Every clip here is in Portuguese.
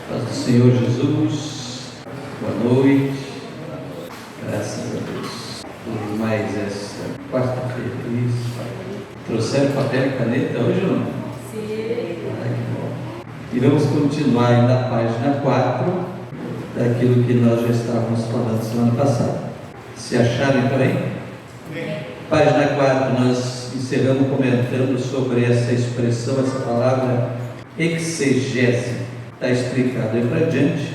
Paz do Senhor Jesus, boa noite, graças a Deus por mais esta quarta-feira. Trouxeram papel e caneta hoje ou não? Sim. Ah, que bom. E vamos continuar aí na página 4 daquilo que nós já estávamos falando semana passada. Se acharam por aí? Página 4, nós encerramos comentando sobre essa expressão, essa palavra exegese. Está explicado aí para diante,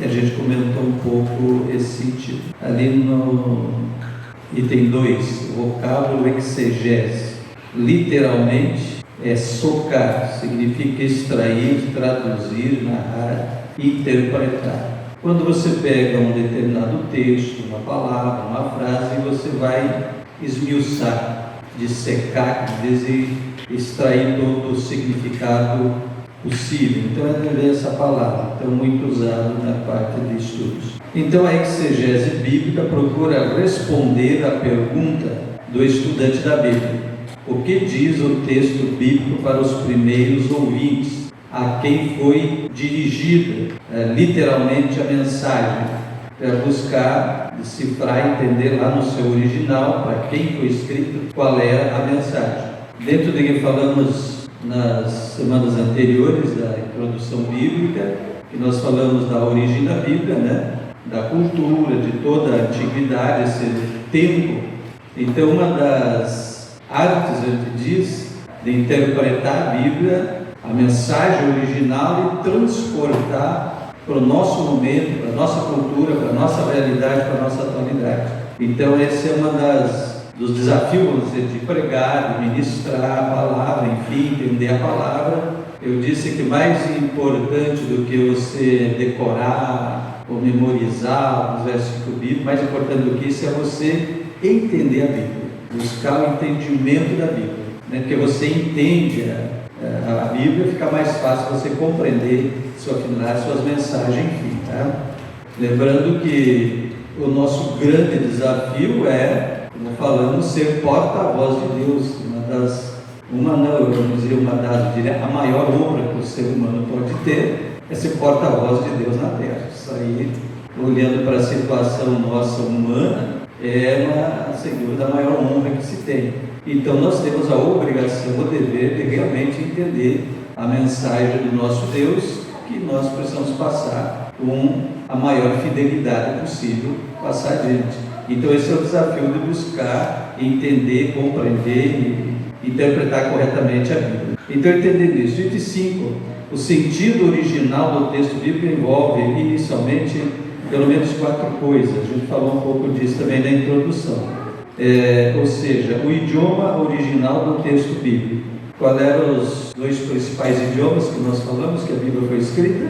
e a gente comentou um pouco esse sentido. Ali no item 2, o vocábulo exegese, literalmente é socar, significa extrair, traduzir, narrar, interpretar. Quando você pega um determinado texto, uma palavra, uma frase, você vai esmiuçar, dissecar, extrair todo o significado possível. Então é essa palavra, então muito usada na parte de estudos. Então a exegese bíblica procura responder à pergunta do estudante da Bíblia: o que diz o texto bíblico para os primeiros ouvintes, a quem foi dirigida literalmente a mensagem, para buscar decifrar, entender lá no seu original para quem foi escrito, qual era a mensagem. Dentro do que falamos nas semanas anteriores da introdução bíblica, que nós falamos da origem da Bíblia, né? Da cultura, de toda a antiguidade, esse tempo. Então, uma das artes, ele diz, de interpretar a Bíblia, a mensagem original, e transportar para o nosso momento, para a nossa cultura, para a nossa realidade, para a nossa atualidade. Então, esse é uma dos desafios, vamos dizer, de pregar, de ministrar a palavra, enfim, entender a palavra. Eu disse que mais importante do que você decorar ou memorizar os versículos bíblicos, mais importante do que isso é você entender a Bíblia, buscar o entendimento da Bíblia, né? Porque você entende a Bíblia, fica mais fácil você compreender suas mensagens, enfim, tá? Lembrando que o nosso grande desafio é, como falamos, ser porta-voz de Deus. A maior honra que o ser humano pode ter é ser porta-voz de Deus na terra. Isso aí, olhando para a situação nossa humana, é sem dúvida a maior honra que se tem. Então nós temos a obrigação, o dever de realmente entender a mensagem do nosso Deus, que nós precisamos passar com a maior fidelidade possível, passar adiante. Então esse é o desafio de buscar, entender, compreender e interpretar corretamente a Bíblia. Então, entendendo isso. Item 5, o sentido original do texto bíblico envolve inicialmente pelo menos 4 coisas. A gente falou um pouco disso também na introdução. Ou seja, o idioma original do texto bíblico. Quais eram os 2 principais idiomas que nós falamos que a Bíblia foi escrita?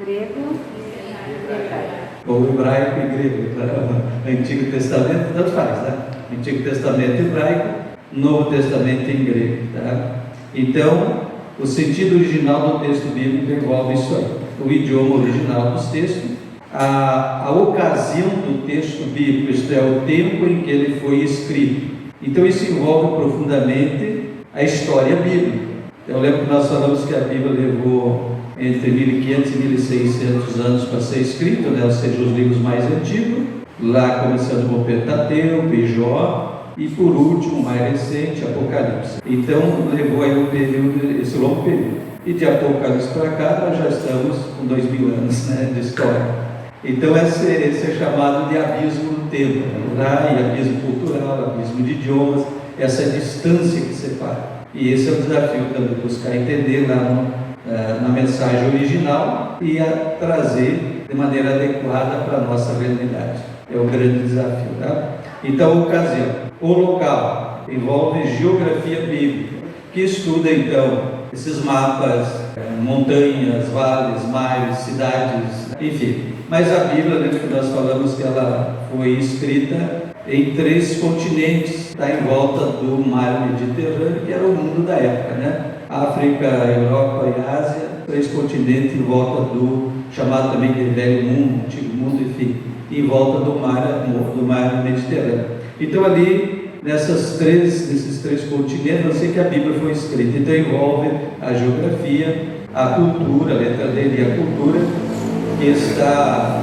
Grego e hebraico. Ou hebraico e grego, Antigo Testamento, tanto faz, né? Antigo Testamento hebraico, Novo Testamento em grego, tá? Então, o sentido original do texto bíblico envolve isso aí, o idioma original dos textos, a ocasião do texto bíblico, isto é, o tempo em que ele foi escrito. Então, isso envolve profundamente a história bíblica. Eu lembro que nós falamos que a Bíblia levou entre 1500 e 1600 anos para ser escrito, né? Ou seja, os livros mais antigos, lá começando com Pentateuco e Jó, e por último, mais recente, Apocalipse. Então levou aí esse longo período. E de Apocalipse para cá nós já estamos com 2000 anos, né, de história. Então esse é chamado de abismo do tempo, né? E abismo cultural, abismo de idiomas, essa distância que separa. E esse é o desafio também, buscar entender lá na mensagem original e a trazer de maneira adequada para a nossa realidade. É o grande desafio, tá? Então, a ocasião. O local envolve geografia bíblica, que estuda então esses mapas, montanhas, vales, mares, cidades, enfim. Mas a Bíblia, lembra que nós falamos que ela foi escrita em 3 continentes, está em volta do mar Mediterrâneo, que era o mundo da época, né? África, Europa e Ásia, 3 continentes em volta do chamado também de Velho Mundo, Antigo Mundo, enfim, em volta do mar Mediterrâneo. Então ali, nesses 3 continentes, eu sei que a Bíblia foi escrita. Então envolve a geografia, a cultura, a letra dele e a cultura, aqui está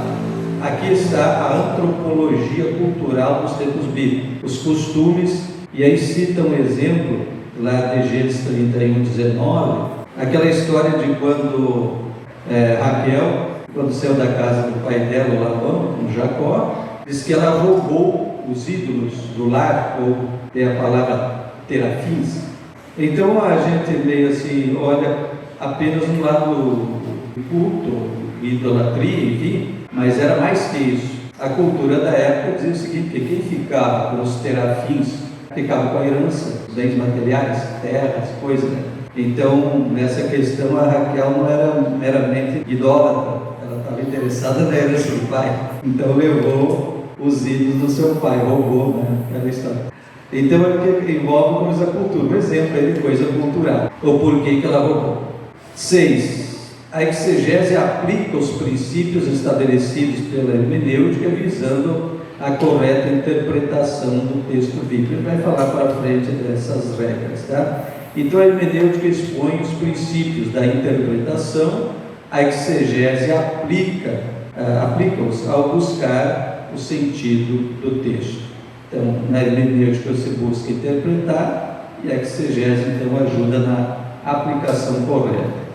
a antropologia cultural dos tempos bíblicos, os costumes, e aí cita um exemplo lá de Gênesis 31:19, aquela história de quando Raquel, quando saiu da casa do pai dela, o Labão, com Jacó, diz que ela roubou os ídolos do lar, ou tem a palavra terafins. Então a gente meio assim olha apenas um lado culto, idolatria, enfim, mas era mais que isso. A cultura da época dizia o seguinte, que quem ficava com os terafins ficava com a herança, os bens materiais, terras, coisas, né? Então, nessa questão, a Raquel não era meramente idólatra, ela estava interessada na herança do pai, então levou os ídolos do seu pai, roubou, né? Aquela história. Então, é que envolve coisa cultura, um exemplo aí de coisa cultural, ou por que ela roubou. 6. A exegese aplica os princípios estabelecidos pela hermenêutica visando a correta interpretação do texto bíblico. Ele vai falar para frente dessas regras, tá? Então a hermenêutica expõe os princípios da interpretação, a exegese aplica-os ao buscar o sentido do texto. Então, na hermenêutica você busca interpretar e a exegese então ajuda na aplicação correta.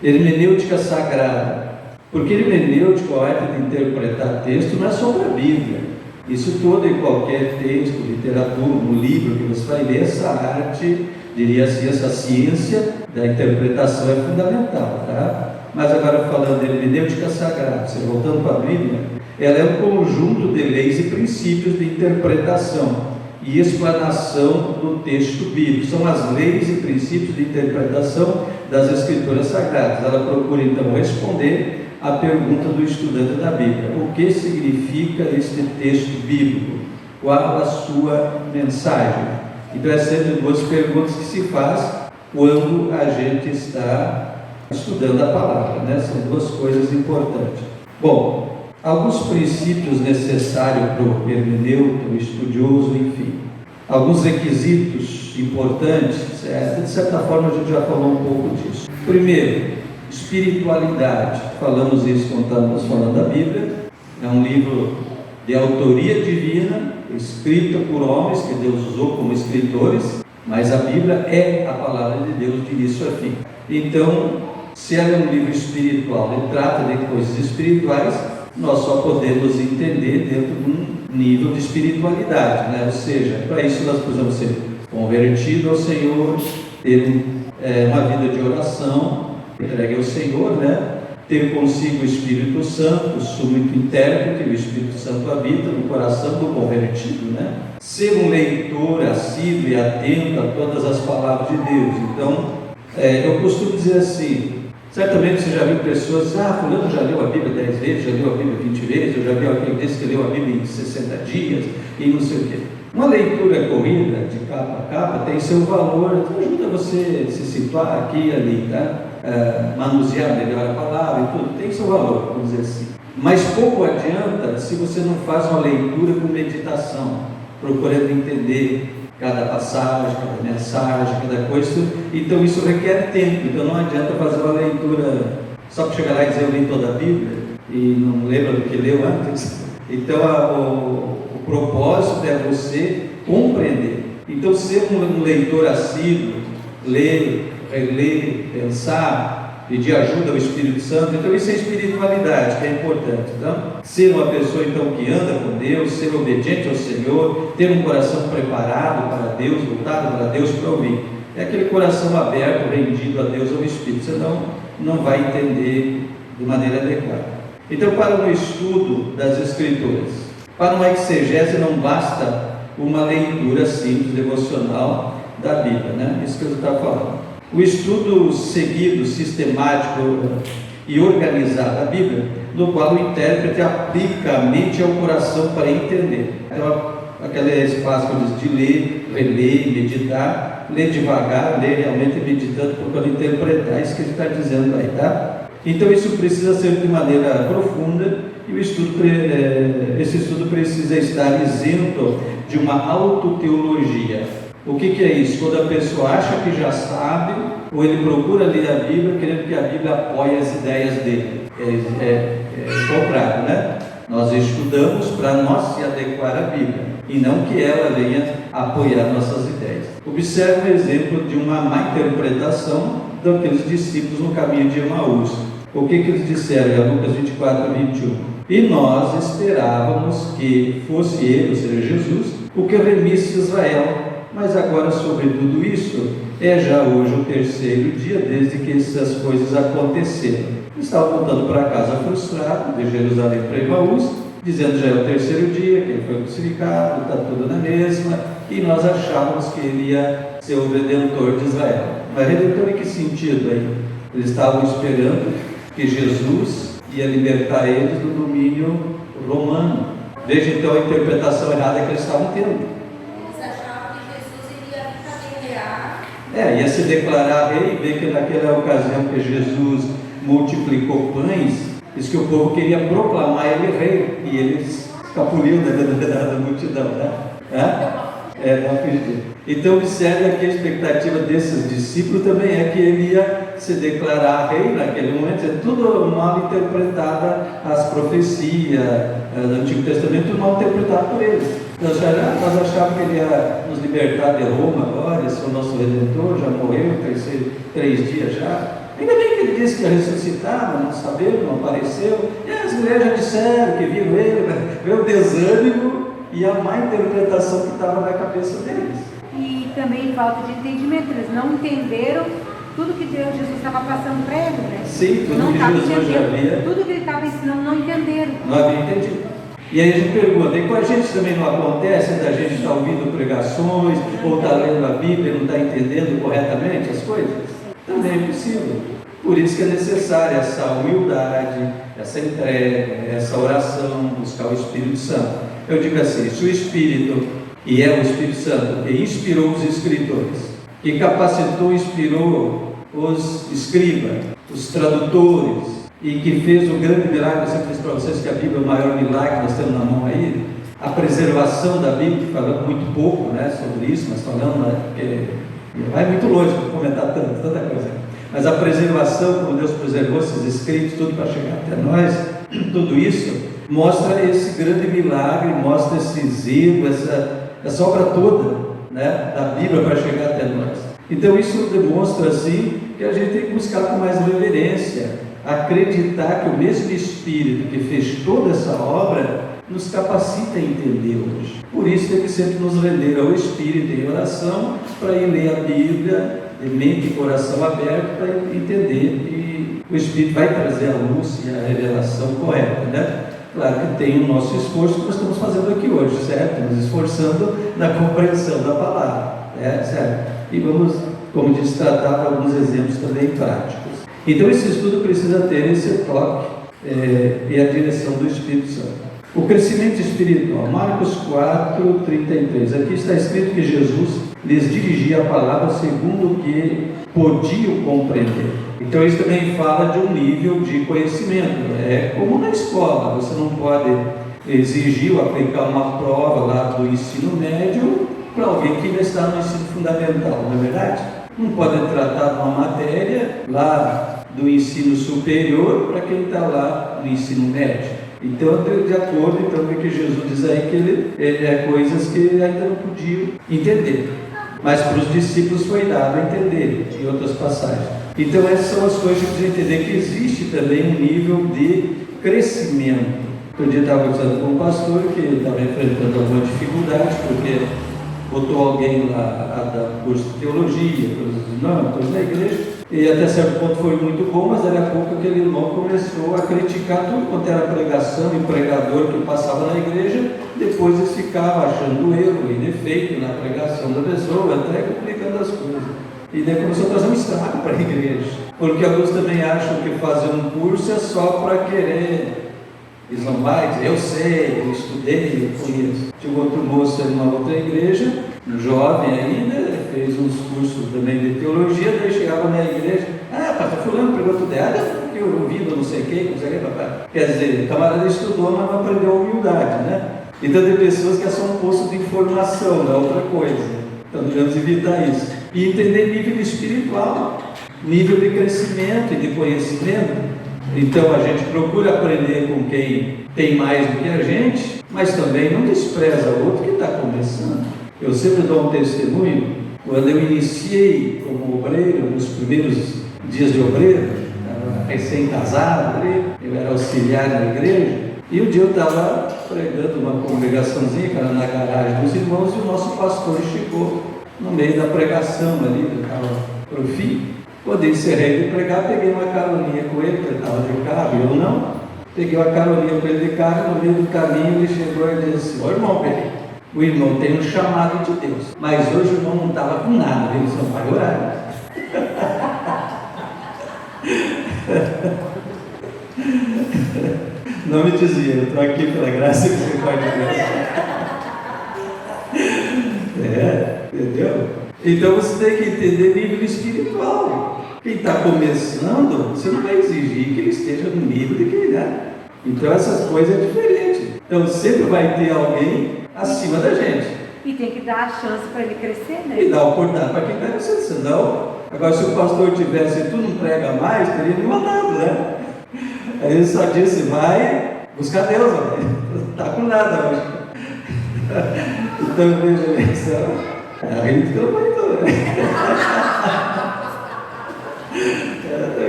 Hermenêutica sagrada, porque hermenêutica, a arte de interpretar texto, não é sobre a Bíblia. Isso todo e qualquer texto, literatura, um livro que você vai ler, essa arte, diria assim, essa ciência da interpretação é fundamental, tá? Mas agora falando de hermenêutica sagrada, você voltando para a Bíblia, ela é um conjunto de leis e princípios de interpretação e explanação do texto bíblico. São as leis e princípios de interpretação das Escrituras Sagradas. Ela procura então responder à pergunta do estudante da Bíblia: o que significa este texto bíblico? Qual a sua mensagem? Então é sempre duas perguntas que se faz quando a gente está estudando a palavra, né? São duas coisas importantes. Bom, alguns princípios necessários para o hermeneuta, o estudioso, enfim. Alguns requisitos importantes, de certa forma a gente já falou um pouco disso. Primeiro, espiritualidade. Falamos isso quando estávamos falando da Bíblia. É um livro de autoria divina, escrita por homens que Deus usou como escritores, mas a Bíblia é a palavra de Deus de início a fim. Então, se ela é um livro espiritual e trata de coisas espirituais, nós só podemos entender dentro de um nível de espiritualidade, né? Ou seja, para isso nós precisamos ser convertidos ao Senhor, ter uma vida de oração, entregue ao Senhor, né? Ter consigo o Espírito Santo, o súbito intérprete, o Espírito Santo habita no coração do convertido, né? Ser um leitor assíduo e atento a todas as palavras de Deus. Então, eu costumo dizer assim, certamente você já viu pessoas, fulano já leu a Bíblia 10 vezes, já leu a Bíblia 20 vezes, eu já vi alguém desse que leu a Bíblia em 60 dias, e não sei o quê. Uma leitura corrida, de capa a capa, tem seu valor, ajuda você a se situar aqui e ali, tá? Manusear melhor a palavra e tudo, tem seu valor, vamos dizer assim. Mas pouco adianta se você não faz uma leitura com meditação, procurando entender cada passagem, cada mensagem, cada coisa. Então isso requer tempo, então não adianta fazer uma leitura só para chegar lá e dizer eu li toda a Bíblia e não lembra do que leu antes. Então o propósito é você compreender. Então ser um leitor assíduo, ler, reler, pensar, pedir ajuda ao Espírito Santo, então isso é espiritualidade, que é importante. Então, ser uma pessoa então que anda com Deus, ser obediente ao Senhor, ter um coração preparado para Deus, voltado para Deus para ouvir. É aquele coração aberto, rendido a Deus, ao Espírito, senão não vai entender de maneira adequada. Então, para um estudo das Escrituras, para uma exegese não basta uma leitura simples, devocional da Bíblia, né? Isso que eu estava falando. O estudo seguido, sistemático e organizado da Bíblia, no qual o intérprete aplica a mente ao coração para entender. Então, aquele espaço de ler, reler, meditar, ler devagar, ler realmente meditando, procurando interpretar isso que ele está dizendo aí, tá? Então isso precisa ser de maneira profunda e esse estudo precisa estar isento de uma autoteologia. O que é isso? Quando a pessoa acha que já sabe, ou ele procura ler a Bíblia, querendo que a Bíblia apoie as ideias dele. o contrário, né? Nós estudamos para nós se adequar à Bíblia e não que ela venha apoiar nossas ideias. Observe o exemplo de uma má interpretação daqueles discípulos no caminho de Emaús. O que eles disseram em Lucas 24, 21? E nós esperávamos que fosse ele, ou seja, Jesus, o que remisse Israel. Mas agora, sobre tudo isso, é já hoje o terceiro dia desde que essas coisas aconteceram. Estavam voltando para casa frustrado, de Jerusalém para Emaús, dizendo já é o terceiro dia, que ele foi crucificado, está tudo na mesma, e nós achávamos que ele ia ser o Redentor de Israel. Mas Redentor em que sentido aí? Eles estavam esperando que Jesus ia libertar eles do domínio romano. Veja então a interpretação errada que eles estavam tendo. Ia se declarar rei, ver que naquela ocasião que Jesus multiplicou pães, diz que o povo queria proclamar ele rei, e ele escapuliu da multidão, né? Não acredito. Então observe aqui a expectativa desses discípulos também é que ele ia se declarar rei naquele momento. É tudo mal interpretada, as profecias do Antigo Testamento, mal interpretado por eles. Nós achávamos que ele ia nos libertar de Roma agora, esse é o nosso Redentor, já morreu, 3 dias já. Ainda bem que ele disse que ia ressuscitar, mas não sabemos, não apareceu. E as igrejas disseram que viram ele, veio o desânimo e a má interpretação que estava na cabeça deles. E também falta de entendimento, eles não entenderam tudo que Jesus estava passando para eles, né? Sim, tudo não que Jesus já havia. Tudo que ele estava ensinando não entenderam. Não havia entendido. E aí a gente pergunta, e com a gente também não acontece da gente estar ouvindo pregações, ou estar lendo a Bíblia e não estar entendendo corretamente as coisas? Também é possível. Por isso que é necessária essa humildade, essa entrega, essa oração, buscar o Espírito Santo. Eu digo assim, se o Espírito, e é o Espírito Santo, que inspirou os escritores, que capacitou e inspirou os escribas, os tradutores, e que fez o grande milagre, eu sempre disse para vocês que a Bíblia é o maior milagre que nós temos na mão aí, a preservação da Bíblia, falando muito pouco sobre isso, mas falando, porque vai muito longe para comentar tanta coisa, mas a preservação, como Deus preservou esses escritos, tudo para chegar até nós, tudo isso mostra esse grande milagre, mostra esse zelo, essa obra toda da Bíblia para chegar até nós. Então isso demonstra assim que a gente tem que buscar com mais reverência, acreditar que o mesmo Espírito que fez toda essa obra nos capacita a entender hoje. Por isso tem que sempre nos render ao Espírito em oração, para ir ler a Bíblia de mente e coração aberto, para entender que o Espírito vai trazer a luz e a revelação correta, Claro que tem o nosso esforço que nós estamos fazendo aqui hoje, certo? Nos esforçando na compreensão da palavra, certo? E vamos, como disse, tratar de alguns exemplos também práticos. Então esse estudo precisa ter esse toque e a direção do Espírito Santo. O crescimento espiritual, Marcos 4, 33. Aqui está escrito que Jesus lhes dirigia a palavra segundo o que podiam compreender. Então isso também fala de um nível de conhecimento. É como na escola, você não pode exigir ou aplicar uma prova lá do ensino médio para alguém que ainda está no ensino fundamental, não é verdade? Não pode tratar de uma matéria lá do ensino superior para quem está lá no ensino médio. Então, de acordo com o que Jesus diz aí, que ele coisas que ele ainda não podia entender, mas para os discípulos foi dado a entender em outras passagens. Então essas são as coisas que precisa entender, que existe também um nível de crescimento. Outro dia eu estava conversando com um pastor que estava enfrentando alguma dificuldade, porque botou alguém lá a dar curso de teologia, coisa na igreja, e até certo ponto foi muito bom, mas daqui a pouco aquele irmão começou a criticar tudo quanto era pregação e pregador que passava na igreja. Depois eles ficavam achando erro e defeito na pregação da pessoa, até complicando as coisas. E daí começou a trazer um estrago para a igreja, porque alguns também acham que fazer um curso é só para querer eslambar, dizer, eu sei, eu estudei, eu conheço. Tinha outro moço em uma outra igreja, um jovem ainda, fez uns cursos também de teologia, daí chegava na igreja, pastor fulano pregou tudo errado, porque eu ouvi, não sei quem, não sei quem, papai. Quer dizer, o camarada estudou, mas não aprendeu a humildade, Então tem pessoas que é só um poço de informação, não é outra coisa. Então devemos evitar isso. E entender nível espiritual, nível de crescimento e de conhecimento. Então a gente procura aprender com quem tem mais do que a gente, mas também não despreza o outro que está começando. Eu sempre dou um testemunho. Quando eu iniciei como obreiro, nos primeiros dias de obreiro, recém-casado, eu era auxiliar na igreja, e um dia eu estava pregando uma congregaçãozinha que era na garagem dos irmãos, e o nosso pastor chegou no meio da pregação ali, eu estava para o fim. Quando eu encerrei de pregar, peguei uma caroninha com ele, que ele estava de carro, eu não. Peguei uma caroninha com ele de carro, no meio do caminho ele chegou e disse: ô irmão, o irmão tem um chamado de Deus, mas hoje o irmão não estava com nada, ele só vai orar. Não me dizia, eu estou aqui pela graça que você pode ver. Entendeu? Então você tem que entender nível espiritual. Quem está começando, você não vai exigir que ele esteja no nível de quem dá. Então essas coisas é diferente. Então sempre vai ter alguém acima da gente. E tem que dar a chance para ele crescer, né? E dar a oportunidade para quem está crescendo. Senão, agora se o pastor tivesse, tu não prega mais, teria me mandado, né? Aí ele só disse: vai buscar Deus, não está com nada hoje. Então veja isso, a gente que não vai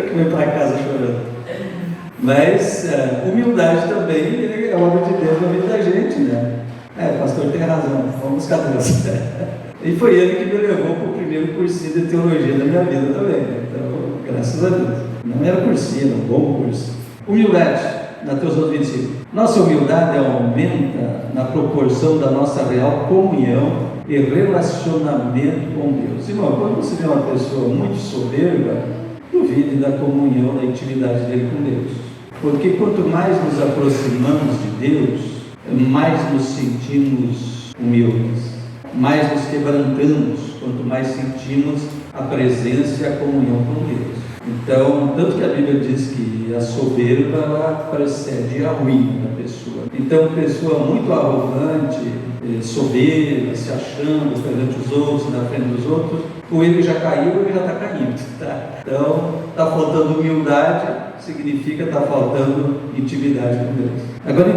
que vem para casa chorando. Mas humildade também é obra de Deus na vida da gente, né? O pastor tem razão, vamos buscar Deus. E foi ele que me levou para o primeiro cursinho de teologia da minha vida também. Então, graças a Deus. Não era cursinho, era um bom curso. Humildade, Mateus 25. Nossa humildade aumenta na proporção da nossa real comunhão e relacionamento com Deus. Irmão, quando você vê uma pessoa muito soberba, duvide da comunhão, da intimidade dele com Deus. Porque quanto mais nos aproximamos de Deus, mais nos sentimos humildes, mais nos quebrantamos, quanto mais sentimos a presença e a comunhão com Deus. Então, tanto que a Bíblia diz que a soberba ela precede a ruína da pessoa. Então, pessoa muito arrogante, soberba, se achando perante os outros, na frente dos outros, ou ele já caiu ou ele já está caindo. Tá? Então, está faltando humildade, significa está faltando intimidade com Deus. Agora,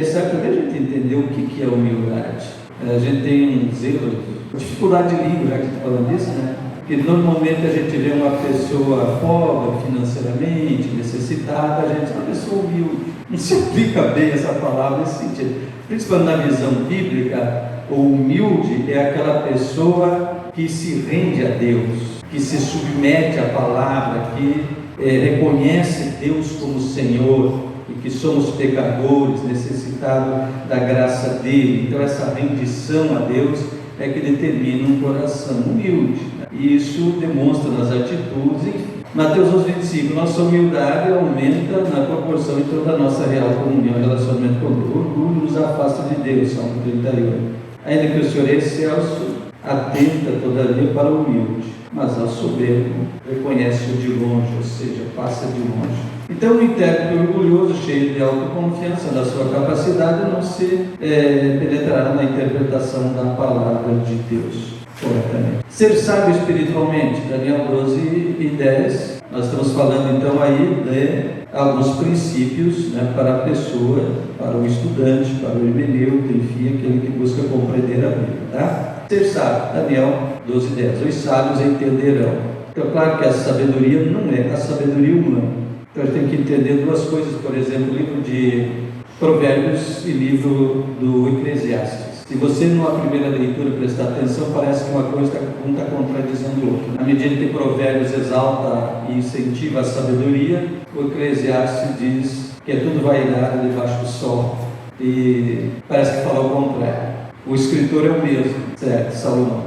sabe que a gente entendeu o que é humildade? A gente tem um zelo, dificuldade de língua, já que está falando disso, né? Porque normalmente a gente vê uma pessoa pobre financeiramente, necessitada, a gente é uma pessoa humilde. Não se aplica bem essa palavra nesse sentido. Principalmente na visão bíblica, o humilde é aquela pessoa que se rende a Deus, que se submete à palavra, que reconhece Deus como Senhor e que somos pecadores, necessitados da graça dele. Então essa rendição a Deus é que determina um coração humilde. E isso demonstra nas atitudes. Enfim. Mateus 11:25, nossa humildade aumenta na proporção então da nossa real comunhão e relacionamento com Deus. O orgulho nos afasta de Deus, Salmo 38. Ainda que o Senhor é excelso, atenta todavia para o humilde, mas ao soberbo reconhece-o de longe, ou seja, passa de longe. Então o intérprete orgulhoso, cheio de autoconfiança da sua capacidade, não se penetrará na interpretação da palavra de Deus corretamente. Ser sábio espiritualmente, Daniel 12:10, nós estamos falando então aí de alguns princípios, né, para a pessoa, para o estudante, para o hermeneuta, enfim, aquele que busca compreender a Bíblia, tá? Ser sábio, Daniel 12:10, os sábios entenderão. Então, claro que a sabedoria não é a sabedoria humana. Então, a gente tem que entender duas coisas, por exemplo, o livro de Provérbios e livro do Eclesiastes. Se você, numa primeira leitura, prestar atenção, parece que uma coisa um está contradizendo o outro. Na medida que Provérbios exalta e incentiva a sabedoria, o Eclesiastes diz que é tudo vaidade debaixo do sol. E parece que fala o contrário. O escritor é o mesmo, certo? Salomão.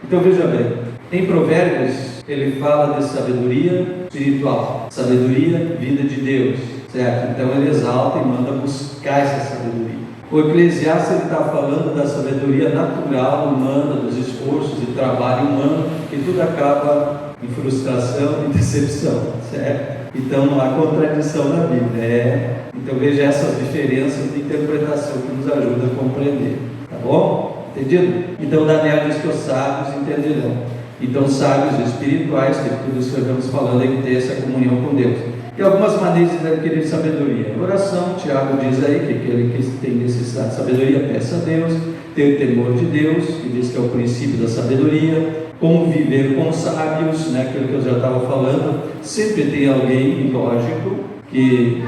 Então veja bem, em Provérbios ele fala de sabedoria espiritual, sabedoria vinda de Deus, certo? Então ele exalta e manda buscar essa sabedoria. O Eclesiastes está falando da sabedoria natural, humana, dos esforços e trabalho humano, que tudo acaba em frustração e decepção, certo? Então não há contradição na Bíblia. Então veja essas diferenças de interpretação que nos ajudam a compreender, tá bom? Entendido? Então Daniel diz que os sábios entenderão. Então, sábios espirituais, que tudo isso que estamos falando, tem que ter essa comunhão com Deus. E algumas maneiras de adquirir sabedoria. Oração, Tiago diz aí que aquele que tem necessidade de sabedoria, peça a Deus. Ter temor de Deus, que diz que é o princípio da sabedoria. Conviver com sábios, né? Aquilo que eu já estava falando. Sempre tem alguém, lógico, que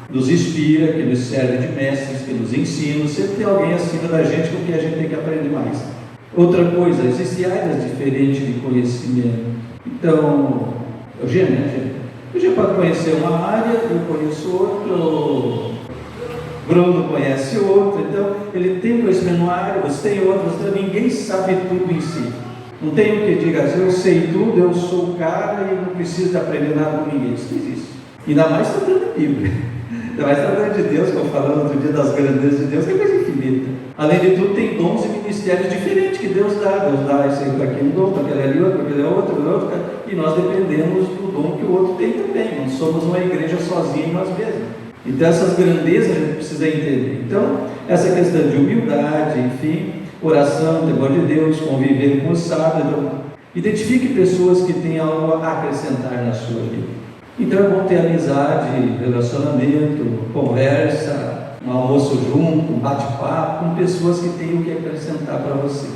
nos inspira, que nos serve de mestres, que nos ensina. Sempre tem alguém acima da gente com quem a gente tem que aprender mais. Outra coisa, existem áreas diferentes de conhecimento. Então, Eugênio, né, gente? Eugênio pode conhecer uma área, eu conheço outro, Bruno conhece outro, então ele tem conhecimento numa área, você tem outra, ninguém sabe tudo em si. Não tem o que diga assim, eu sei tudo, eu sou o cara e não preciso de aprender nada com ninguém. Isso não existe. Ainda mais tratando de Bíblia. Ainda mais tratando de Deus, como falando outro dia das grandezas de Deus, que é coisa infinita. Além de tudo, tem dons e ministérios diferentes que Deus dá. Deus dá esse aqui um dom, para aquele ali outro, para aquele outro, e nós dependemos do dom que o outro tem também. Não somos uma igreja sozinha em nós mesmos. Então, essas grandezas a gente precisa entender. Então, essa questão de humildade, enfim, oração, temor de Deus, conviver com os sábios. Então, identifique pessoas que têm algo a acrescentar na sua vida. Então, é bom ter amizade, relacionamento, conversa, um almoço junto, um bate-papo, com pessoas que têm o que acrescentar para você.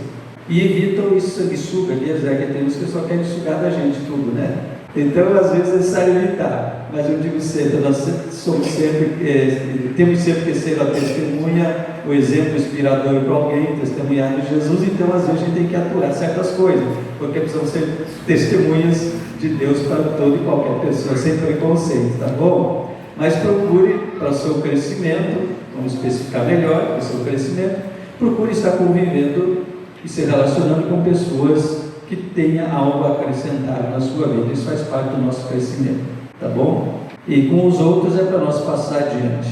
E evitam isso sanguessuga, que tem uns que só querem sugar da gente tudo, né? Então, às vezes é necessário evitar, mas eu digo sempre, nós somos temos sempre que ser a testemunha, o exemplo inspirador para alguém, testemunhar de Jesus. Então, às vezes a gente tem que aturar certas coisas, porque precisamos ser testemunhas de Deus para toda e qualquer pessoa, sem preconceito, tá bom? Mas procure, para o seu crescimento, vamos especificar melhor, para o seu crescimento, procure estar convivendo e se relacionando com pessoas que tenha algo a acrescentar na sua vida. Isso faz parte do nosso crescimento, tá bom? E com os outros é para nós passar adiante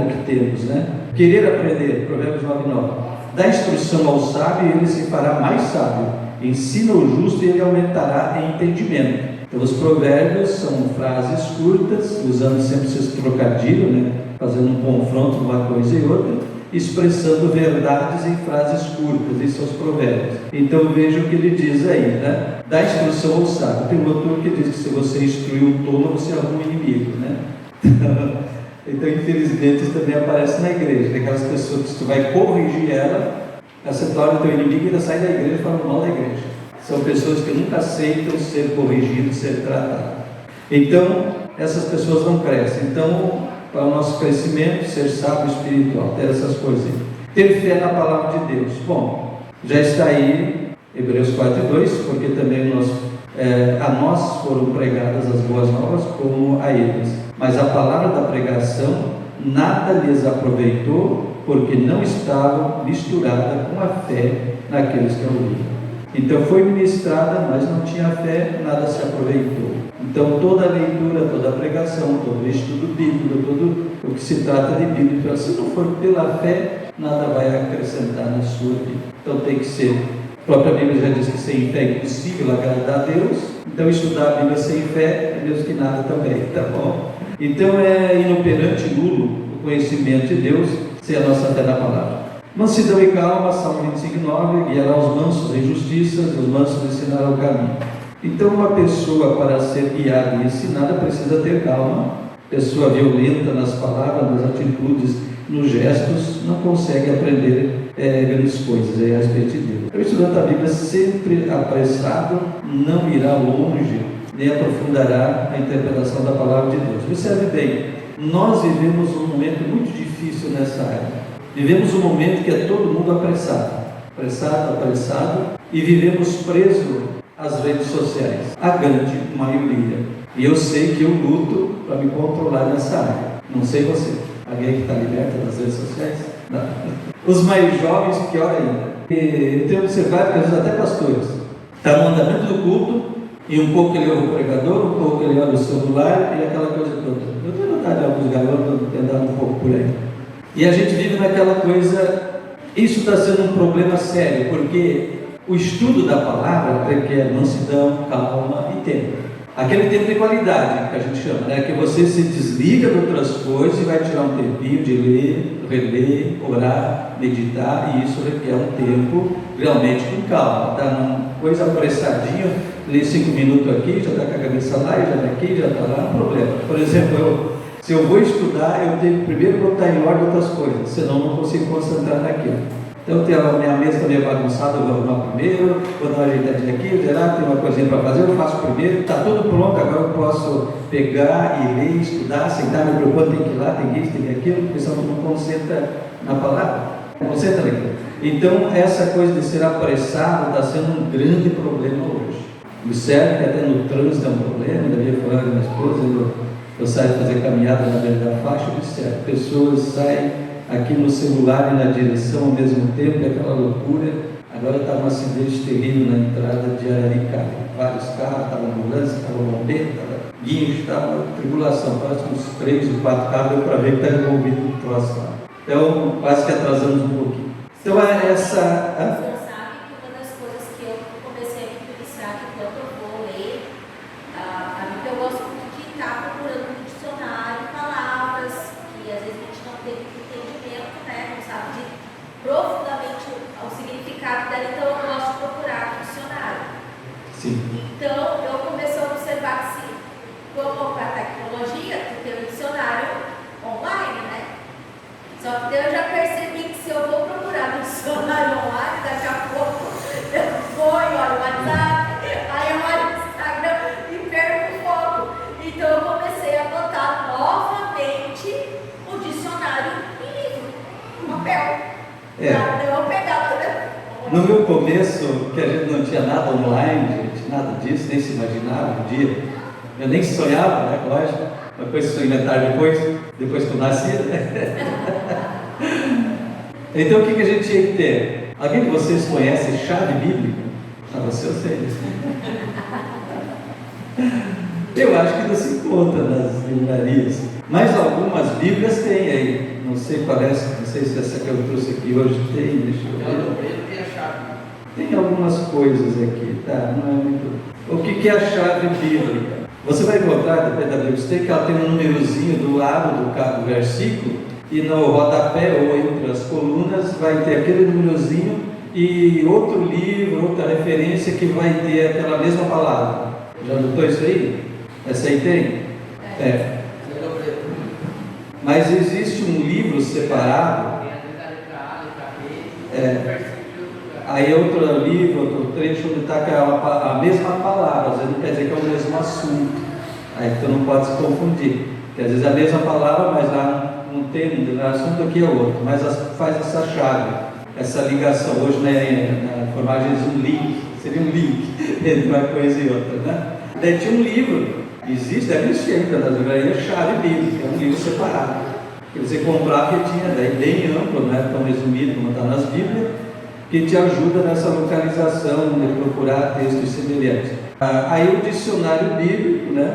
o que temos, né? Querer aprender, Provérbios 9:9. Dá instrução ao sábio e ele se fará mais sábio. Ensina o justo e ele aumentará em entendimento. Então, os provérbios são frases curtas, usando sempre esses trocadilhos, né? Fazendo um confronto de uma coisa e outra, expressando verdades em frases curtas, em seus provérbios. Então veja o que ele diz aí, né? Dá instrução ao sábio. Tem um outro que diz que se você instruir um tolo, você arruma um inimigo, né? Então, infelizmente, isso também aparece na igreja. Tem aquelas pessoas que se tu vai corrigir ela se torna teu inimigo e ainda sai da igreja falando mal da igreja. São pessoas que nunca aceitam ser corrigidas, ser tratadas. Então, essas pessoas não crescem. Então, para o nosso crescimento, ser sábio espiritual, ter essas coisas aí. Ter fé na palavra de Deus. Bom, já está aí, Hebreus 4:2, porque também a nós foram pregadas as boas novas como a eles. Mas a palavra da pregação nada lhes aproveitou, porque não estava misturada com a fé naqueles que ouviram. Então foi ministrada, mas não tinha fé, nada se aproveitou. Então toda a leitura, toda a pregação, todo o estudo bíblico, tudo o que se trata de Bíblia, se não for pela fé, nada vai acrescentar na sua vida. Então tem que ser, a própria Bíblia já diz que sem fé é impossível agradar a Deus. Então estudar a Bíblia sem fé é mesmo que nada também, tá bom? Então é inoperante, nulo o conhecimento de Deus sem a nossa fé na palavra. Mansidão e calma, Salmo 25:9, guiará os mansos em justiça, os mansos ensinarão o caminho. Então, uma pessoa para ser guiada e ensinada precisa ter calma. Pessoa violenta nas palavras, nas atitudes, nos gestos, não consegue aprender grandes coisas a respeito de Deus. O estudante da Bíblia, sempre apressado, não irá longe, nem aprofundará a interpretação da palavra de Deus. Observe bem, nós vivemos um momento muito difícil nessa área. Vivemos um momento que é todo mundo apressado, e vivemos presos às redes sociais, a grande maioria. E eu sei que eu luto para me controlar nessa área. Não sei você. Alguém que está liberto das redes sociais? Não. Os mais jovens, pior ainda. E tenho observado que às vezes até pastores está no andamento do culto, e um pouco ele ouve o pregador, um pouco ele olha o celular e aquela coisa toda. Eu tenho vontade de alguns garotos de andar um pouco por aí. E a gente vive naquela coisa. Isso está sendo um problema sério, porque o estudo da palavra requer mansidão, calma e tempo. Aquele tempo de qualidade que a gente chama, né? Que você se desliga de outras coisas e vai tirar um tempinho de ler, reler, orar, meditar, e isso requer um tempo realmente com calma, tá? Uma coisa apressadinha, ler 5 minutos aqui, já está com a cabeça lá, e já está aqui, já está lá, não é um problema. Por exemplo, se eu vou estudar, eu tenho que primeiro botar em ordem outras coisas, senão eu não consigo concentrar naquilo. Então, a minha mesa está meio bagunçada, eu vou arrumar primeiro, vou dar uma ajeitadinha aqui, o Gerardo tem uma coisinha para fazer, eu faço primeiro, está tudo pronto, agora eu posso pegar e ler, estudar, sentar, me preocupar, tem que ir lá, tem isso, tem aquilo, porque senão tu não concentra na palavra, não concentra naquilo. Então, essa coisa de ser apressado está sendo um grande problema hoje. Observe que até no trânsito é um problema, ainda havia falado com minha esposa, eu saio fazer caminhada na beira da faixa, observe, pessoas saem aqui no celular e na direção ao mesmo tempo, é aquela loucura. Agora estava um acidente terrível na entrada de Araricá, vários carros, estava ambulância, estava bombeiro, estava guincho, estava uma tribulação, quase uns 3 ou 4 carros, deu para ver que está envolvido no troço lá. Então, quase que atrasamos um pouquinho. Então, essa... Você sabe que uma das coisas que eu comecei a me policiar enquanto eu vou ler, eu gosto muito de estar procurando no dicionário palavras que às vezes a gente não tem entendimento, né? Não sabe profundamente o significado dela, então eu gosto de procurar no dicionário. Sim. Então eu comecei a observar que se como a tecnologia, tu tem o dicionário online, né? Só que eu já percebi que se eu vou procurar no dicionário online, daqui a pouco eu vou e olho o WhatsApp, aí eu olho o Instagram e perco o foco. Então eu comecei a botar novamente o dicionário em livro, no papel. Para não pegar tudo. No meu começo, que a gente não tinha nada online, gente, nada disso, nem se imaginava um dia. Eu nem sonhava, né? Lógico. Uma coisa que eu inventaram depois que eu nasci, né? Então o que a gente tinha que ter? Alguém de vocês conhece chave bíblica? Você eu sei. Eu acho que não se encontra nas livrarias. Mas algumas bíblias tem aí. Não sei qual é, não sei se essa que eu trouxe aqui hoje tem, deixa eu ver. Tem a chave. Tem algumas coisas aqui, tá? Não é muito. O que é a chave bíblica? Você vai encontrar, depende da Bíblia, que ela tem um númerozinho do lado do versículo, e no rodapé ou entre as colunas vai ter aquele númerozinho e outro livro, outra referência que vai ter aquela mesma palavra. Já notou isso aí? Essa aí tem? É. Mas existe um livro separado. Aí é outro livro, outro trecho onde está a mesma palavra, às vezes não quer dizer que é o mesmo assunto. Aí tu não pode se confundir. Porque às vezes é a mesma palavra, mas lá não tem, o assunto aqui é outro. Mas faz essa chave, essa ligação. Hoje na formagem diz um link, seria um link entre uma coisa e outra, né? Daí tinha um livro, existe, deve existir ainda nas livrarias, chave bíblica, é um livro separado. Que você comprava e tinha, daí bem amplo, não é tão resumido como está nas Bíblias, que te ajuda nessa localização de procurar textos semelhantes. Aí o dicionário bíblico, né?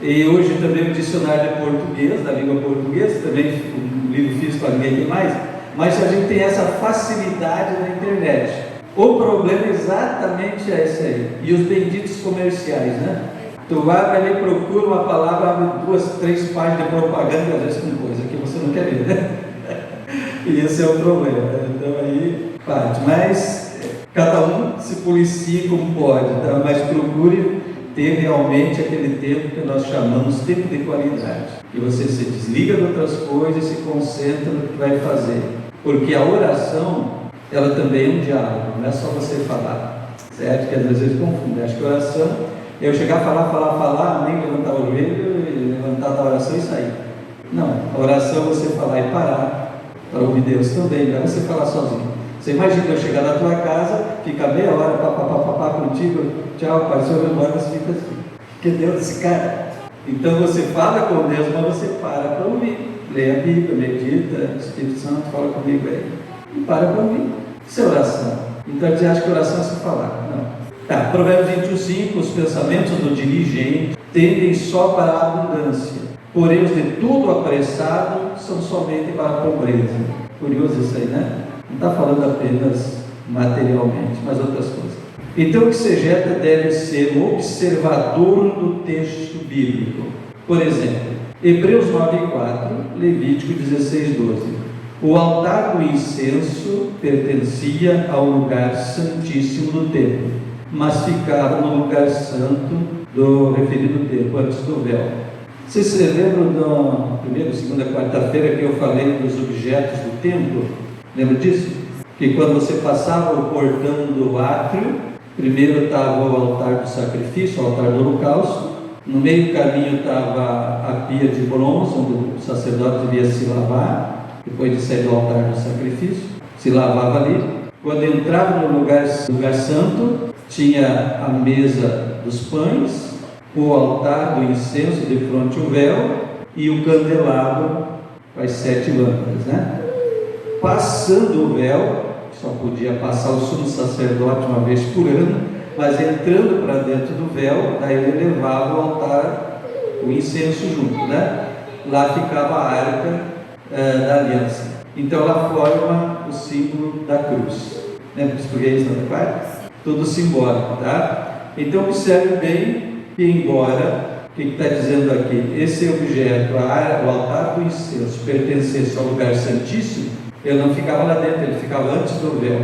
E hoje também o dicionário de português, da língua portuguesa, também um livro físico para ninguém tem mais, mas a gente tem essa facilidade na internet. O problema exatamente é esse aí. E os benditos comerciais, né? Tu vai ali, procura uma palavra, abre 2, 3 páginas de propaganda, às vezes com coisa que você não quer ver, né? E esse é o problema, né? Então aí parte. Mas cada um se policia como pode, tá? Mas procure ter realmente aquele tempo que nós chamamos tempo de qualidade. Que você se desliga de outras coisas e se concentra no que vai fazer. Porque a oração, ela também é um diálogo, não é só você falar. Certo? Que às vezes confunde. Acho que a oração, eu chegar a falar, nem levantar o joelho, e levantar da oração e sair. Não, a oração é você falar e parar, para ouvir Deus também, não é você falar sozinho. Você imagina eu chegar na tua casa, ficar meia hora, papapá contigo, tchau, pai, senhor, vai embora, você fica assim. Que Deus esse cara? Então você fala com Deus, mas você para ouvir. Leia a Bíblia, medita, o Espírito Santo fala comigo aí. E para ouvir. Isso é oração. Então você acha que oração é se falar? Não. Tá, Provérbios 21:5, os pensamentos do diligente tendem só para a abundância, porém os de tudo apressado são somente para a pobreza. Curioso isso aí, né? Não está falando apenas materialmente, mas outras coisas. Então o exegeta deve ser um observador do texto bíblico. Por exemplo, Hebreus 9:4, Levítico 16:12. O altar do incenso pertencia ao lugar santíssimo do templo, mas ficava no lugar santo do referido templo, antes do véu. Vocês se lembram da primeira, segunda, quarta-feira que eu falei dos objetos do templo? Lembra disso? Que quando você passava o portão do átrio, primeiro estava o altar do sacrifício, o altar do holocausto. No meio do caminho estava a pia de bronze, onde o sacerdote devia se lavar, depois de sair do altar do sacrifício, se lavava ali. Quando entrava no lugar santo, tinha a mesa dos pães, o altar do incenso de fronte ao véu e o candelabro com as 7 lâmpadas, né? Passando o véu, só podia passar o sumo sacerdote uma vez por ano, mas entrando para dentro do véu, daí ele levava o altar, o incenso junto, né? Lá ficava a arca da aliança. Então ela forma o símbolo da cruz. Lembra que estudei isso na parte? Tudo simbólico, tá? Então observe bem que, embora, o que está dizendo aqui, esse objeto, o altar do incenso, pertencesse ao lugar santíssimo, ele não ficava lá dentro, ele ficava antes do véu.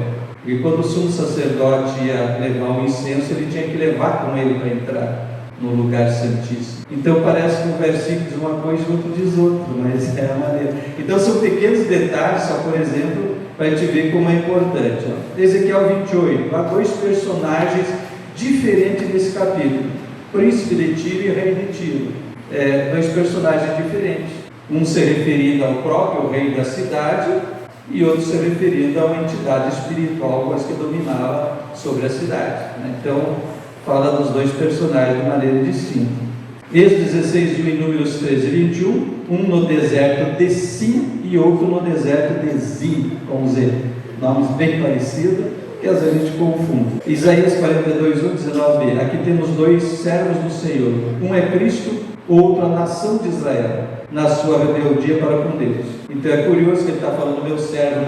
E quando o sumo sacerdote ia levar o incenso, ele tinha que levar com ele para entrar no lugar santíssimo. Então parece que um versículo diz uma coisa e o outro diz outra, mas é a maneira. Então são pequenos detalhes, só por exemplo, para a gente ver como é importante. Ezequiel 28, há 2 personagens diferentes nesse capítulo: príncipe de Tiro e rei de Tiro. 2 personagens diferentes. Um se referindo ao próprio rei da cidade e outro se referindo a uma entidade espiritual, mas que dominava sobre a cidade, né? Então fala dos 2 personagens de maneira distinta. Êxodo 16:1 e Números 13:21, um no deserto de Sim e outro no deserto de Zim, com Z, nomes bem parecidos, que às vezes a gente confunde. Isaías 42:1, 19b, aqui temos 2 servos do Senhor, um é Cristo, outro a nação de Israel, na sua rebeldia para com Deus. Então é curioso que ele está falando meu servo,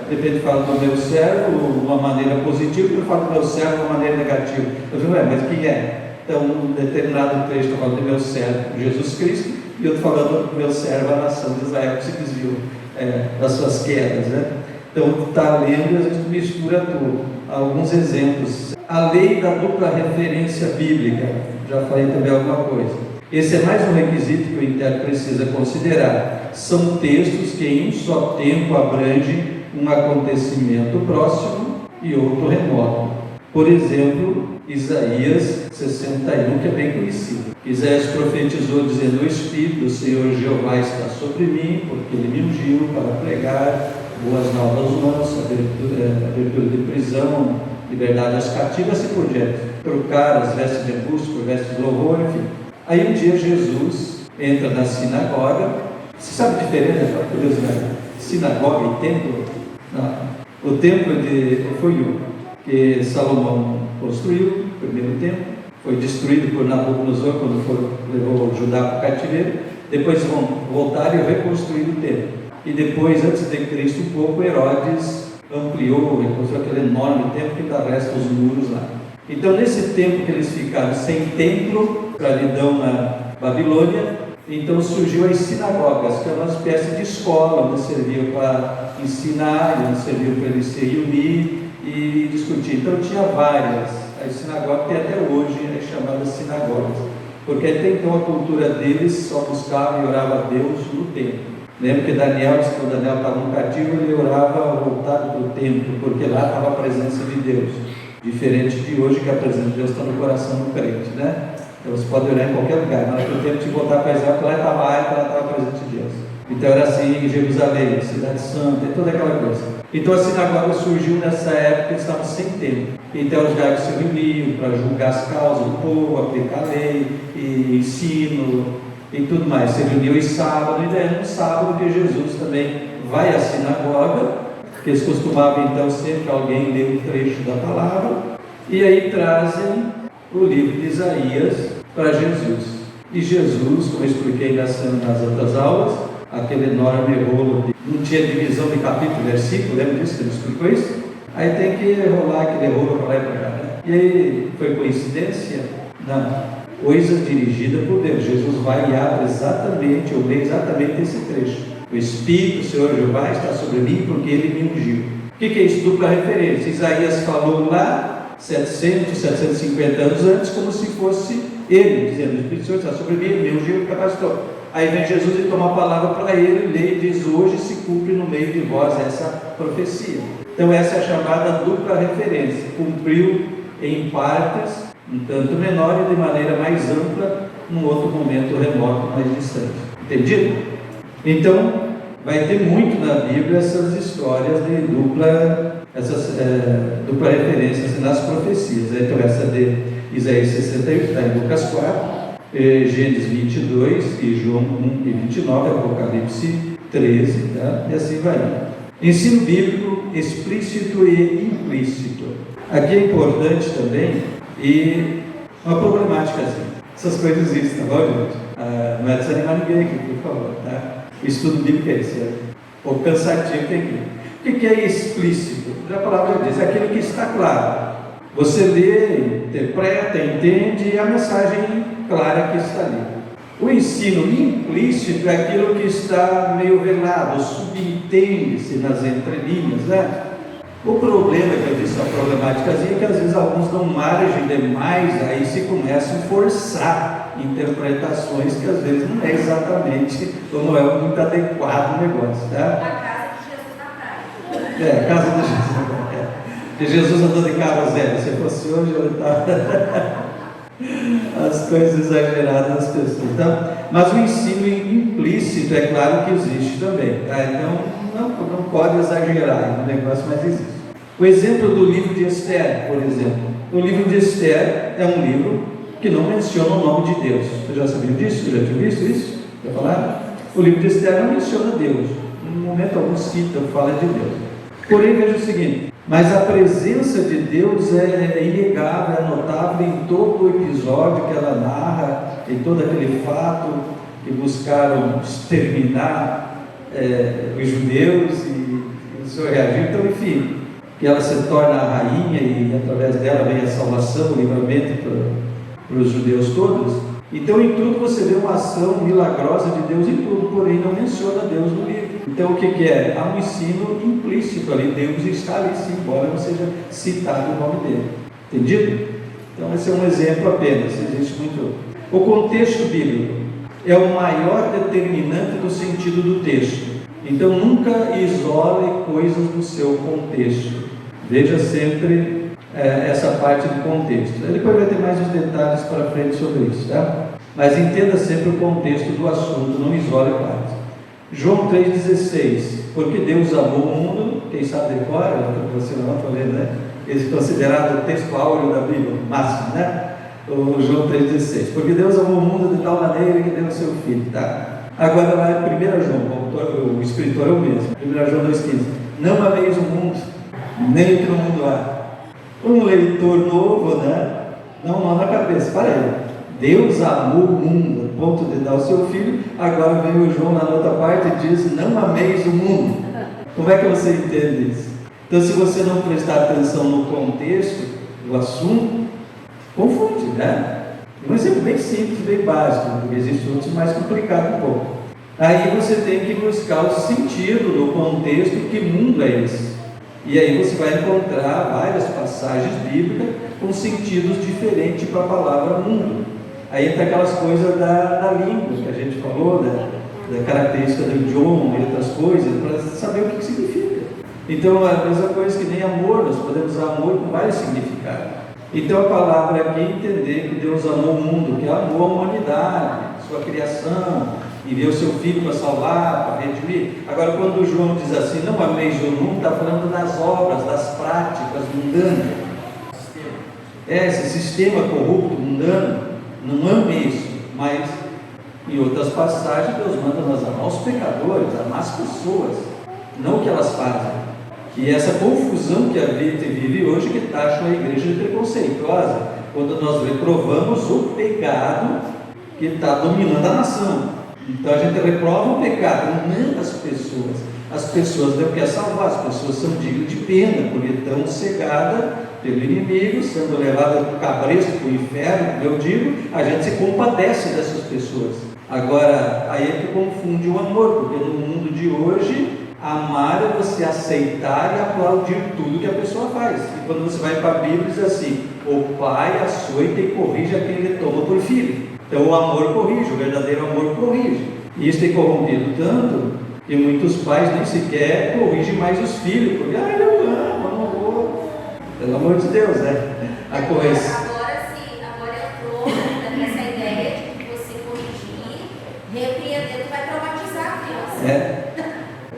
de repente fala do meu servo de uma maneira positiva, e fala do meu servo de uma maneira negativa. Eu digo, mas quem é? Então, um determinado trecho está falando do meu servo, Jesus Cristo, e outro falando do meu servo, a nação de Israel, que se desviou das suas quedas, né? Então, está lendo e a gente mistura tudo. Alguns exemplos. A lei da dupla referência bíblica, já falei também alguma coisa. Esse é mais um requisito que o intérprete precisa considerar. São textos que em um só tempo abrangem um acontecimento próximo e outro remoto. Por exemplo, Isaías 61, que é bem conhecido. Isaías profetizou dizendo: o Espírito do Senhor Jeová está sobre mim, porque Ele me ungiu para pregar boas novas aos mansos, abertura de prisão, liberdade às cativas, assim por diante. Trocar as vestes de angústia por vestes de louvor, enfim. Aí um dia Jesus entra na sinagoga. Você sabe a diferença, para curiosidade, sinagoga e templo? Não. O templo foi um que Salomão construiu, o primeiro templo, foi destruído por Nabucodonosor quando levou Judá para o cativeiro. Depois vão voltar e reconstruir o templo. E depois, antes de Cristo, um pouco, Herodes ampliou, reconstruiu aquele enorme templo que ainda resta os muros lá. Então, nesse tempo que eles ficaram sem templo, escravidão na Babilônia, então surgiu as sinagogas, que é uma espécie de escola, onde servia para ensinar, onde servia para eles se reunir e discutir. Então tinha várias. As sinagogas tem até hoje chamadas sinagogas, porque até então a cultura deles só buscava e orava a Deus no templo. Lembra que Daniel, quando Daniel estava no cativo, ele orava voltado para o templo, porque lá estava a presença de Deus, diferente de hoje, que a presença de Deus está no coração do crente, né? Então você pode orar em qualquer lugar, mas naquele tempo de voltar para Israel, lá estava a arca, lá estava a presença de Deus. Então era assim em Jerusalém, Cidade Santa, e toda aquela coisa. Então a sinagoga surgiu nessa época, eles estavam sem tempo. Então os gados se reuniam para julgar as causas do povo, aplicar a lei, e ensino e tudo mais. Se reuniam em sábado, e daí no sábado que Jesus também vai à sinagoga, porque eles costumavam então sempre alguém ler um trecho da palavra, e aí trazem o livro de Isaías para Jesus. E Jesus, como eu expliquei nas outras aulas, aquele enorme rolo, não tinha divisão de capítulo e versículo, lembra disso que ele explicou isso? Aí tem que rolar aquele rolo para lá e para cá, né? E aí, foi coincidência? Não. Coisa dirigida por Deus. Jesus vai e abre exatamente, eu leio exatamente esse trecho. O Espírito, o Senhor Jeová, está sobre mim porque Ele me ungiu. O que é isso? Dupla referência. Isaías falou lá 700, 750 anos antes, como se fosse Ele, dizendo: o Espírito do Senhor está sobre mim, Ele me ungiu e me capacitou. Aí vem Jesus e toma a palavra para ele, lê e diz: hoje se cumpre no meio de vós essa profecia. Então essa é a chamada dupla referência. Cumpriu em partes, um tanto menor e de maneira mais ampla, num outro momento remoto, mais distante. Entendido? Então, vai ter muito na Bíblia essas histórias de dupla referência assim, nas profecias. Então, essa de Isaías 61, está em Lucas 4, Gênesis 22 e João 1 e 29, Apocalipse 13, tá? E assim vai. Ensino bíblico explícito e implícito. Aqui é importante também, e uma problemática assim. Essas coisas existem, tá bom, gente? Não é desanimar ninguém aqui, por favor, tá? O estudo bíblico é isso, é um pouco cansativo tem aqui. O que é explícito? A palavra diz, é aquilo que está claro. Você lê, interpreta, entende a mensagem clara que está ali. O ensino implícito é aquilo que está meio velado, subentende-se nas entrelinhas, né? O problema que eu disse, a problemática é que às vezes alguns dão margem demais, aí se começam a forçar interpretações que às vezes não é exatamente, ou não é muito adequado o negócio, tá? A casa de Jesus na praia. A casa de Jesus na praia. Porque Jesus andou de carro zero, se fosse hoje eu estava... as coisas exageradas das pessoas, tá? Mas o ensino implícito é claro que existe também, tá? Então não pode exagerar no negócio, mas existe. O exemplo do livro de Esther, por exemplo. O livro de Esther é um livro que não menciona o nome de Deus. Você já sabia disso? Você já tinha visto isso? Já falaram? O livro de Esther não menciona Deus. Em momento algum cita, fala de Deus. Porém, veja o seguinte: mas a presença de Deus é inegável, é notável em todo o episódio que ela narra, em todo aquele fato que buscaram exterminar os judeus e o Senhor reagiu. Então, enfim, que ela se torna a rainha e através dela vem a salvação, o livramento para os judeus todos. Então, em tudo você vê uma ação milagrosa de Deus em tudo, porém não menciona Deus no livro. Então, o que é? Há um ensino implícito ali, Deus está ali sim, embora não seja citado o nome dele. Entendido? Então, esse é um exemplo apenas, existe muito. O contexto bíblico é o maior determinante do sentido do texto. Então, nunca isole coisas do seu contexto. Veja sempre essa parte do contexto. Depois vai ter mais os detalhes para frente sobre isso, tá? Mas entenda sempre o contexto do assunto, não isole partes. João 3,16, porque Deus amou o mundo, quem sabe decora, você não está lendo, né? Esse é considerado o texto áureo da Bíblia, máximo, né? O João 3,16, porque Deus amou o mundo de tal maneira que deu o seu Filho, tá? Agora vai 1 João, o escritor é o mesmo, 1 João 2,15, não ameis o mundo, nem o que no mundo há. Um leitor novo, né? Não na cabeça, para aí. Deus amou o mundo, a ponto de dar o seu Filho. Agora vem o João na outra parte e diz: não ameis o mundo. Como é que você entende isso? Então, se você não prestar atenção no contexto do assunto, confunde, né? Um exemplo bem simples, bem básico, porque existem outros mais complicados um pouco. Aí você tem que buscar o sentido no contexto, que mundo é esse? E aí você vai encontrar várias passagens bíblicas com sentidos diferentes para a palavra mundo. Aí entra aquelas coisas da língua que a gente falou, da característica do idioma e outras coisas, para saber o que significa. Então, a mesma coisa que nem amor, nós podemos usar amor com vários significados. Então, a palavra aqui é entender que Deus amou o mundo, que amou a humanidade, sua criação, enviou seu Filho para salvar, para redimir. Agora, quando João diz assim, não ameis o mundo, está falando das obras, das práticas mundanas. Esse sistema corrupto, mundano, não ame isso, mas em outras passagens Deus manda nós amar os pecadores, amar as pessoas, não o que elas fazem. E essa confusão que a vida vive hoje, que taxa a igreja de preconceituosa, quando nós reprovamos o pecado que está dominando a nação. Então a gente reprova o pecado, não as pessoas. As pessoas não quer salvar, as pessoas são dignas de pena, porque estão cegadas pelo inimigo, sendo levadas para o cabresto, para o inferno, como eu digo, a gente se compadece dessas pessoas. Agora, aí é que confunde o amor, porque no mundo de hoje, amar é você aceitar e aplaudir tudo que a pessoa faz. E quando você vai para a Bíblia, diz assim: o pai açoita e corrige a quem ele toma por filho. Então o amor corrige, o verdadeiro amor corrige. E isso tem corrompido tanto que muitos pais nem sequer corrigem mais os filhos, porque eu amo, eu não vou. Pelo amor de Deus, né? A correção. Agora sim, agora entrou nessa ideia de que você corrigir, repreendendo vai traumatizar a criança.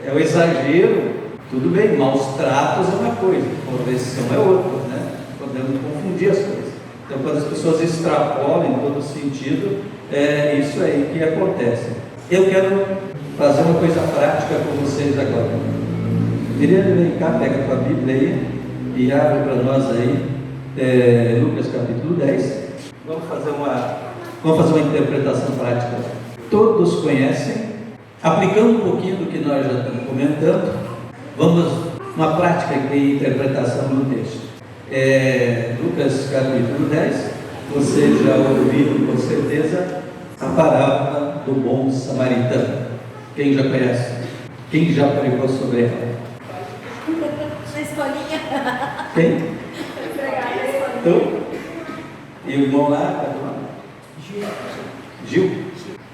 É o exagero, tudo bem, maus tratos é uma coisa, correção é outra, né? Podemos confundir as coisas. Então, quando as pessoas extrapolam em todo sentido, é isso aí que acontece. Eu quero fazer uma coisa prática com vocês agora. Queria vem cá, pega a tua Bíblia aí e abre para nós aí, Lucas capítulo 10. Vamos fazer uma interpretação prática. Todos conhecem, aplicando um pouquinho do que nós já estamos comentando, vamos uma prática de interpretação do texto. Lucas capítulo 10, você já ouviu com certeza a parábola do bom samaritano. Quem já conhece? Quem já pregou sobre ela? Na escolinha. Quem? Tu? E o irmão lá? Gil?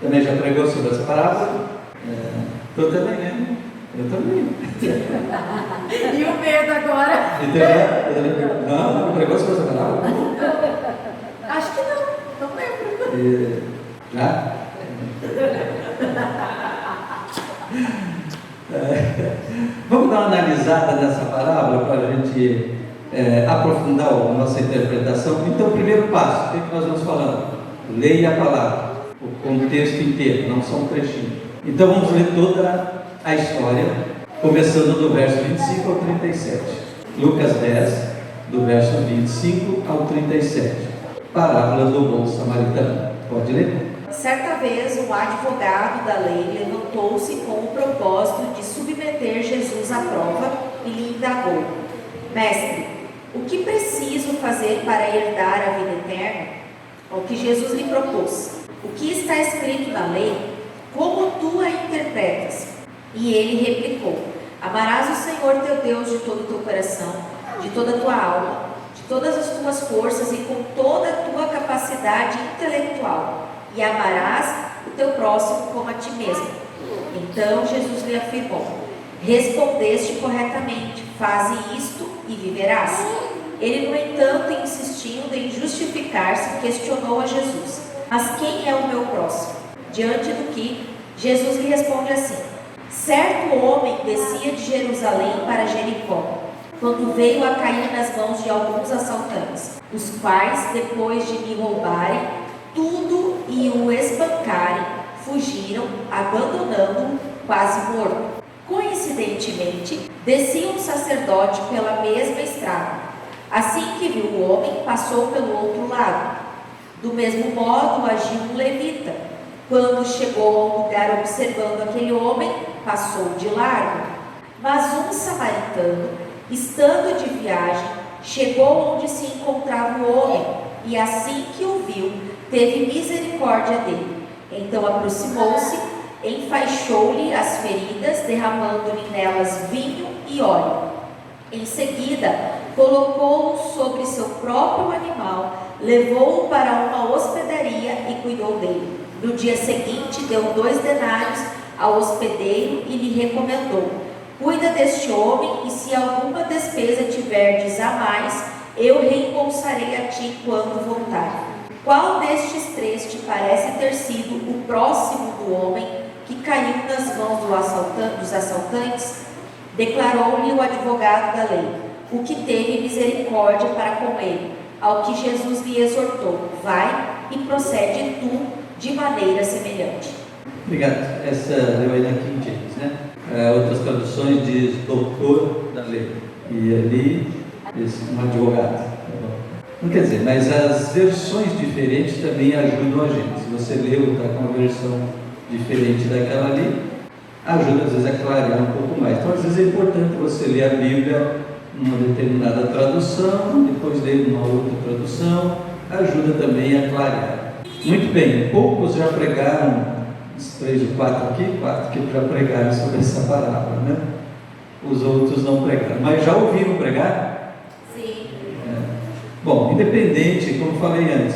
Também já pregou sobre essa parábola? Tu também, né? Eu também. E o medo agora? Não pregou sobre essa parábola? Acho que não lembro. Já? Vamos dar uma analisada nessa parábola para a gente aprofundar a nossa interpretação. Então, o primeiro passo, o que nós vamos falando? Leia a palavra, o contexto inteiro, não só um trechinho. Então, vamos ler toda a história, começando do verso 25 ao 37. Lucas 10, do verso 25 ao 37. Parábola do bom samaritano. Pode ler? Certa vez, um advogado da lei levantou-se com o propósito de submeter Jesus à prova e lhe indagou: Mestre, o que preciso fazer para herdar a vida eterna? Ao que Jesus lhe propôs: O que está escrito na lei? Como tu a interpretas? E ele replicou: Amarás o Senhor teu Deus de todo o teu coração, de toda a tua alma, de todas as tuas forças e com toda a tua capacidade intelectual, e amarás o teu próximo como a ti mesmo. Então Jesus lhe afirmou: Respondeste corretamente, faze isto e viverás. Ele, no entanto, insistindo em justificar-se, questionou a Jesus: Mas quem é o meu próximo? Diante do que, Jesus lhe responde assim: Certo homem descia de Jerusalém para Jericó, quando veio a cair nas mãos de alguns assaltantes, os quais, depois de lhe roubarem tudo e o espancarem, fugiram, abandonando-o quase morto. Coincidentemente, descia um sacerdote pela mesma estrada. Assim que viu o homem, passou pelo outro lado. Do mesmo modo, agiu um levita. Quando chegou ao lugar observando aquele homem, passou de largo. Mas um samaritano, estando de viagem, chegou onde se encontrava o homem, e assim que o viu, teve misericórdia dele. Então aproximou-se, enfaixou-lhe as feridas, derramando-lhe nelas vinho e óleo. Em seguida, colocou-o sobre seu próprio animal, levou-o para uma hospedaria e cuidou dele. No dia seguinte, deu 2 denários ao hospedeiro e lhe recomendou: Cuida deste homem, e se alguma despesa tiverdes a mais, eu reembolsarei a ti quando voltar. Qual destes 3 te parece ter sido o próximo do homem que caiu nas mãos dos assaltantes? Declarou-lhe o advogado da lei: O que teve misericórdia para com ele. Ao que Jesus lhe exortou: Vai e procede tu de maneira semelhante. Obrigado. Essa leu aí na King James, né? Outras traduções diz doutor da lei. E ali diz um advogado. Não quer dizer, mas as versões diferentes também ajudam a gente. Se você leu, está com uma versão diferente daquela ali, ajuda às vezes a clarear um pouco mais. Então às vezes é importante você ler a Bíblia numa determinada tradução, depois ler numa outra tradução, ajuda também a clarear. Muito bem, poucos já pregaram, uns 3 ou 4 aqui, 4 que já pregaram sobre essa parábola, né? Os outros não pregaram, mas já ouviram pregar? Sim. Bom, independente, como falei antes,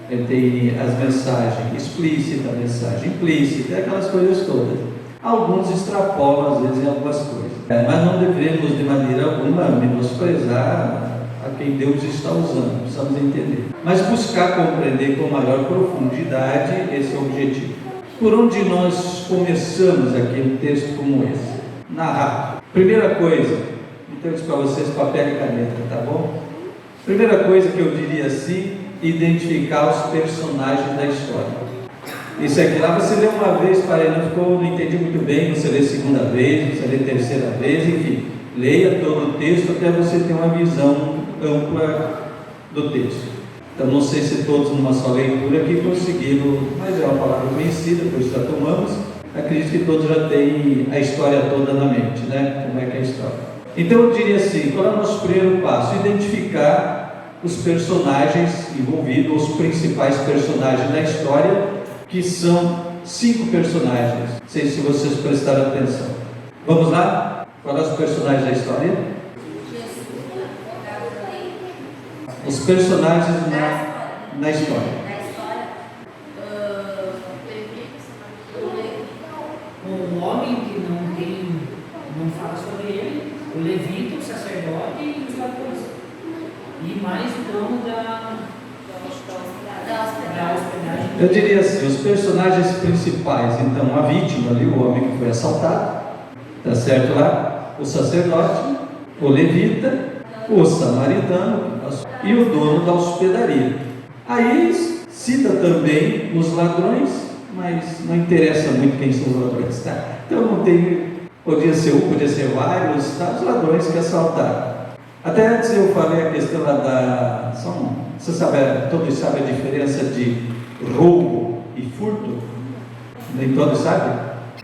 tem as mensagens explícitas, a mensagem implícita, aquelas coisas todas. Alguns extrapolam às vezes em algumas coisas, mas não devemos de maneira alguma menosprezar a quem Deus está usando, precisamos entender. Mas buscar compreender com maior profundidade, esse é o objetivo. Por onde nós começamos aqui um texto como esse? Narrar. Primeira coisa, então isso para vocês, papel e caneta, tá bom? Primeira coisa que eu diria assim, identificar os personagens da história. Isso aqui lá você lê uma vez, parei, não entendi muito bem, você lê segunda vez, você lê terceira vez, enfim, leia todo o texto até você ter uma visão ampla do texto. Então não sei se todos numa só leitura aqui conseguiram, mas é uma palavra conhecida, por isso já tomamos, acredito que todos já têm a história toda na mente, né? Como é que é a história. Então eu diria assim, qual é o nosso primeiro passo? Identificar os personagens envolvidos, os principais personagens da história, que são 5 personagens. Não sei se vocês prestaram atenção. Vamos lá? Quais são os personagens da história? Os personagens na história. Um homem que não fala sobre ele, o levita, o sacerdote e os ladrões. E mais o dono da hospedagem. Eu diria assim, os personagens principais, então a vítima ali, o homem que foi assaltado, tá certo lá? O sacerdote, o levita, o samaritano e o dono da hospedaria. Aí cita também os ladrões, mas não interessa muito quem são os ladrões, tá? Então não tem, podia ser um, podia ser vários, tá? Os ladrões que assaltaram. Até antes eu falei a questão lá da... Você sabe, todos sabem a diferença de roubo e furto? Nem todos sabem?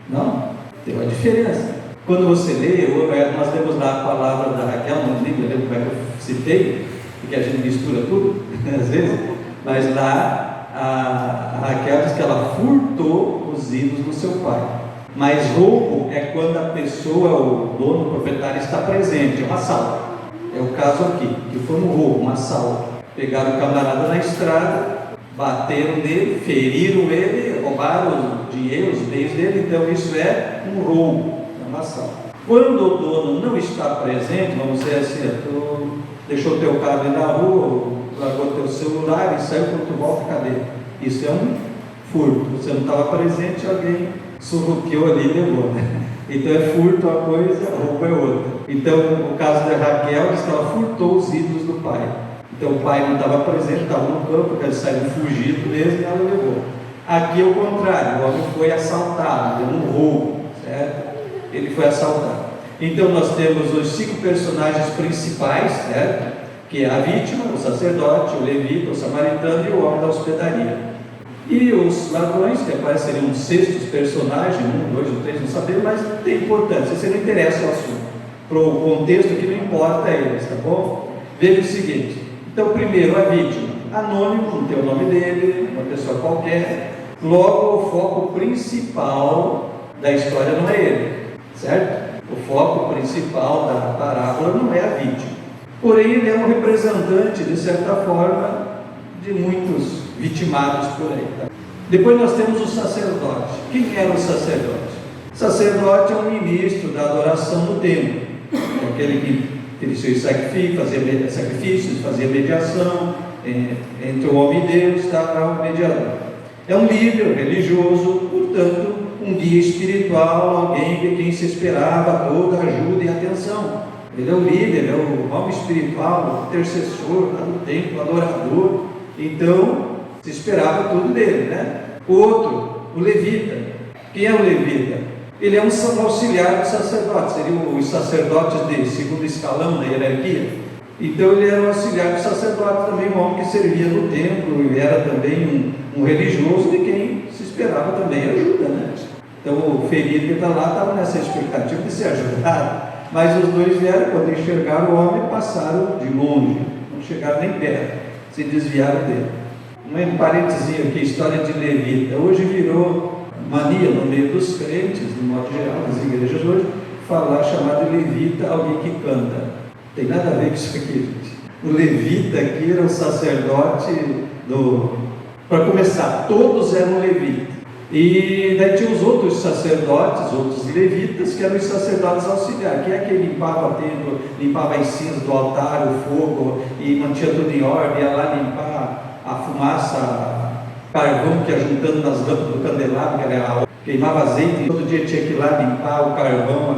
Não? Tem uma diferença. Quando você lê, nós temos lá a palavra da Raquel, não lembro como é que eu citei, porque a gente mistura tudo, às vezes, mas lá a Raquel diz que ela furtou os ídolos do seu pai. Mas roubo é quando a pessoa, o dono, o proprietário está presente, é um assalto. É o caso aqui, que foi um roubo, um assalto. Pegaram o camarada na estrada, bateram nele, feriram ele, roubaram o dinheiro, os bens dele, então isso é um roubo, é um assalto. Quando o dono não está presente, vamos dizer assim, tu deixou teu carro ali na rua, largou teu celular e saiu, quando tu volta, cadê? Isso é um furto, você não estava presente, alguém surrupiou ali e levou, né? Então é furto uma coisa, roubo é outra. Então o caso da Raquel diz que ela furtou os ídolos do pai. Então o pai não estava presente, estava no campo, porque eles saíram fugidos mesmo e ela levou. Aqui é o contrário, o homem foi assaltado, deu um roubo, certo? Ele foi assaltado. Então nós temos os 5 personagens principais, certo? Que é a vítima, o sacerdote, o levita, o samaritano e o homem da hospedaria. E os ladrões, que apareceriam um 6º personagem, 1, 2 ou 3, não sabemos, mas tem importância, você não interessa o assunto. Para o contexto que não importa a eles, tá bom? Veja o seguinte, então primeiro a vítima, anônimo, não tem o nome dele, uma pessoa qualquer, logo o foco principal da história não é ele, certo? O foco principal da parábola não é a vítima, porém ele é um representante, de certa forma, de muitos vitimados por aí. Tá? Depois nós temos o sacerdote. Quem era o sacerdote? O sacerdote é um ministro da adoração no templo, aquele que oferecia sacrifícios, fazia mediação entre o homem e Deus, estava o mediador. É um líder religioso, portanto, um guia espiritual, alguém de quem se esperava toda ajuda e atenção. Ele é o líder, é o homem espiritual, o intercessor lá no templo, o adorador. Então, se esperava tudo dele, né? O outro, o levita. Quem é o levita? Ele é um auxiliar do sacerdote, seria os sacerdotes de segundo escalão na hierarquia. Então ele era um auxiliar do sacerdote, também um homem que servia no templo, e era também um religioso de quem se esperava também ajuda, né? Então o ferido que está lá estava nessa expectativa de ser ajudado, mas os dois vieram, quando enxergaram o homem, passaram de longe, não chegaram nem perto, se desviaram dele. Um parênteses aqui, história de levita. Hoje virou mania no meio dos crentes, no modo geral, nas igrejas hoje, chamar de levita alguém que canta. Tem nada a ver com isso aqui, gente. O levita aqui era o sacerdote para começar, todos eram levitas. E daí tinha os outros sacerdotes, outros levitas, que eram os sacerdotes auxiliares, que é que limpava o templo, limpava as cinzas do altar, o fogo, e mantinha tudo em ordem, ia lá limpar a fumaça, carvão que ia juntando nas lâmpadas do candelabro, queimava azeite, e todo dia tinha que ir lá limpar o carvão.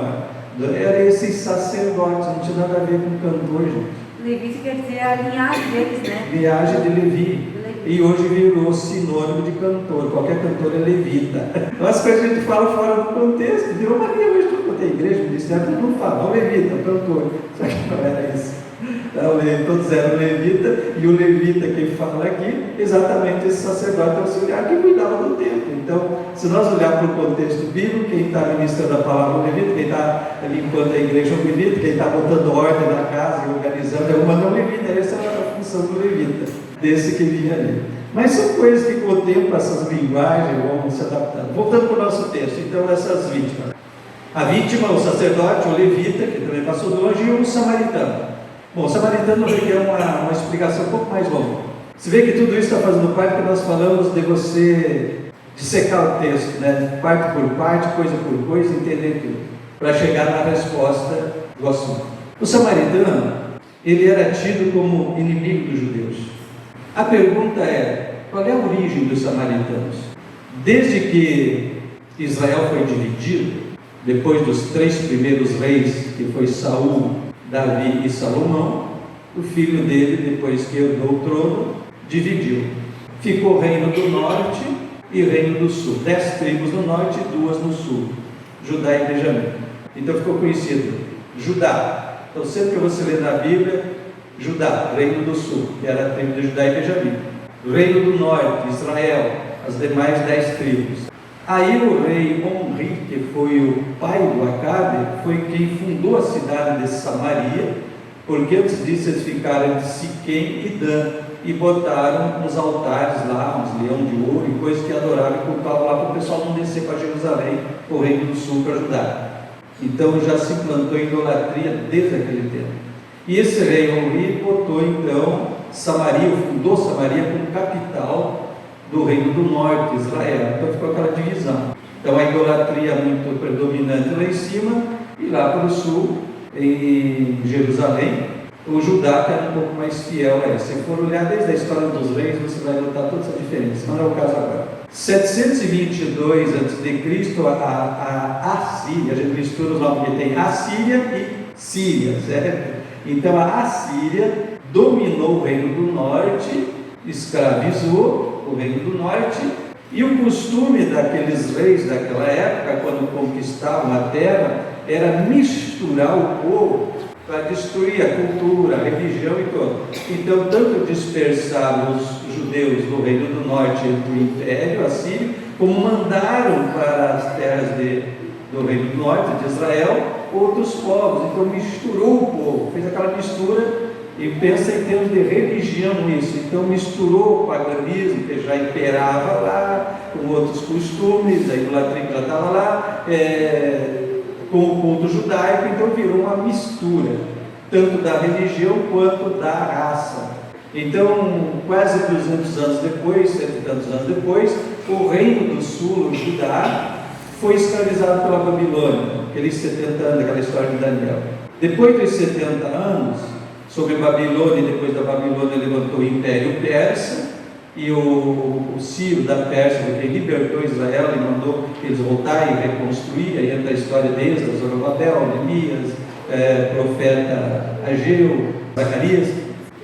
Era esses sacerdotes, não tinha nada a ver com cantor, gente. Levita quer dizer a linhagem deles, né? Linhagem de Levi. E hoje virou sinônimo de cantor, qualquer cantor é levita. As coisas que a gente fala fora do contexto, virou mania hoje, tudo quanto é igreja, ministério, todo mundo fala, ó levita, cantor. Só que não era isso. Então, todos eram levita, e o levita que fala aqui, exatamente esse sacerdote auxiliar que cuidava do templo. Então, se nós olharmos para o contexto bíblico, quem está ministrando a palavra é o levita, quem está limpando a igreja é o levita, quem está botando ordem na casa e organizando é uma não levita. Essa era a função do levita, desse que vinha ali. Mas são coisas que com o tempo, essas linguagens vão se adaptando. Voltando para o nosso texto, então, essas vítimas. A vítima, o sacerdote, o levita, que também passou de longe, e o samaritano. Bom, o samaritano requer uma explicação um pouco mais longa. Você vê que tudo isso está fazendo parte que nós falamos de você dissecar o texto, né? Parte por parte, coisa por coisa, entender tudo, para chegar na resposta do assunto. O samaritano, ele era tido como inimigo dos judeus. A pergunta é, qual é a origem dos samaritanos? Desde que Israel foi dividido, depois dos 3 primeiros reis, que foi Saul, Davi e Salomão, o filho dele, depois que herdou o trono, dividiu. Ficou o reino do norte e o reino do sul. 10 tribos no norte e 2 no sul, Judá e Benjamim. Então ficou conhecido Judá. Então sempre que você lê na Bíblia, Judá, reino do sul, que era a tribo de Judá e Benjamim. O reino do norte, Israel, as demais 10 tribos. Aí o rei Omri, que foi o pai do Acabe, foi quem fundou a cidade de Samaria, porque antes disso eles ficaram de Siquém e Dan, e botaram uns altares lá, uns leões de ouro e coisas que adoravam e cultuavam lá para o pessoal não descer para Jerusalém, o reino do sul, para ajudar. Então já se implantou idolatria desde aquele tempo. E esse rei Omri botou então Samaria, fundou Samaria como capital do reino do norte, Israel. Então ficou aquela divisão. Então a idolatria muito predominante lá em cima, e lá para o sul, em Jerusalém, o Judá que era um pouco mais fiel a isso. Se for olhar desde a história dos reis, você vai notar toda essa diferença. Não é o caso agora. 722 a.C., a Assíria, a gente mistura os nomes que tem Assíria e Síria, certo? Então a Assíria dominou o reino do norte, escravizou o reino do norte, e o costume daqueles reis daquela época, quando conquistavam a terra, era misturar o povo para destruir a cultura, a religião e tudo. Então, tanto dispersaram os judeus do reino do norte do Império Assírio, como mandaram para as terras do reino do norte, de Israel, outros povos. Então, misturou o povo, fez aquela mistura. E pensa em termos de religião isso. Então misturou o paganismo, que já imperava lá, com outros costumes, a idolatria que já estava lá, com o culto judaico. Então virou uma mistura, tanto da religião quanto da raça. Então, quase 200 anos depois, 100 e tantos anos depois, o reino do sul, o Judá, foi escravizado pela Babilônia, aqueles 70 anos, aquela história de Daniel. Depois dos 70 anos, sobre Babilônia, e depois da Babilônia levantou o Império Persa, e o Ciro da Pérsia, que libertou Israel e mandou eles voltarem e reconstruir. Aí entra a história deles, Zorobabel, Neemias, profeta Ageu, Zacarias,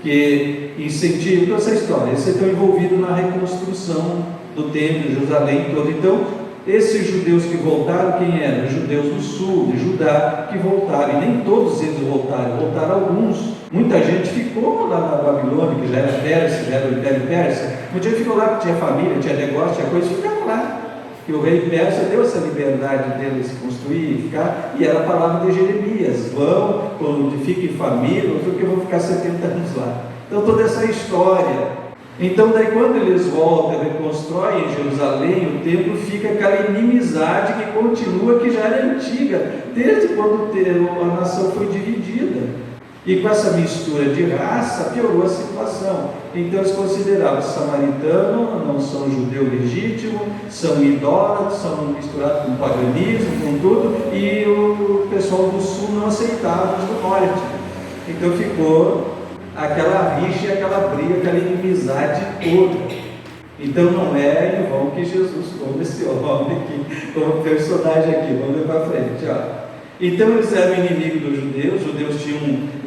que incentivam toda essa história. Eles estão envolvidos na reconstrução do templo de Jerusalém todo. Então, esses judeus que voltaram, quem eram? Os judeus do sul, de Judá, que voltaram, e nem todos eles voltaram alguns. Muita gente ficou lá na Babilônia, que já era Pérsia, já era o Império Persa. Muita gente ficou lá, que tinha família, tinha negócio, tinha coisa, ficava lá. que o rei persa deu essa liberdade deles construir e ficar, e era a palavra de Jeremias: vão, quando fiquem família, porque vão ficar 70 anos lá. Então toda essa história. Então daí quando eles voltam, reconstroem em Jerusalém o templo, fica aquela inimizade que continua, que já era antiga, desde quando a nação foi dividida. E com essa mistura de raça, piorou a situação. Então eles consideravam os samaritanos, não são judeu legítimo, são idólatras, são misturados com paganismo, com tudo, e o pessoal do sul não aceitava os do norte. Então ficou aquela rixa, aquela briga, aquela inimizade toda. Então não é em vão que Jesus toma esse homem aqui, como personagem aqui. Vamos ver para frente, ó. Então eles eram inimigos dos judeus. Os judeus tinham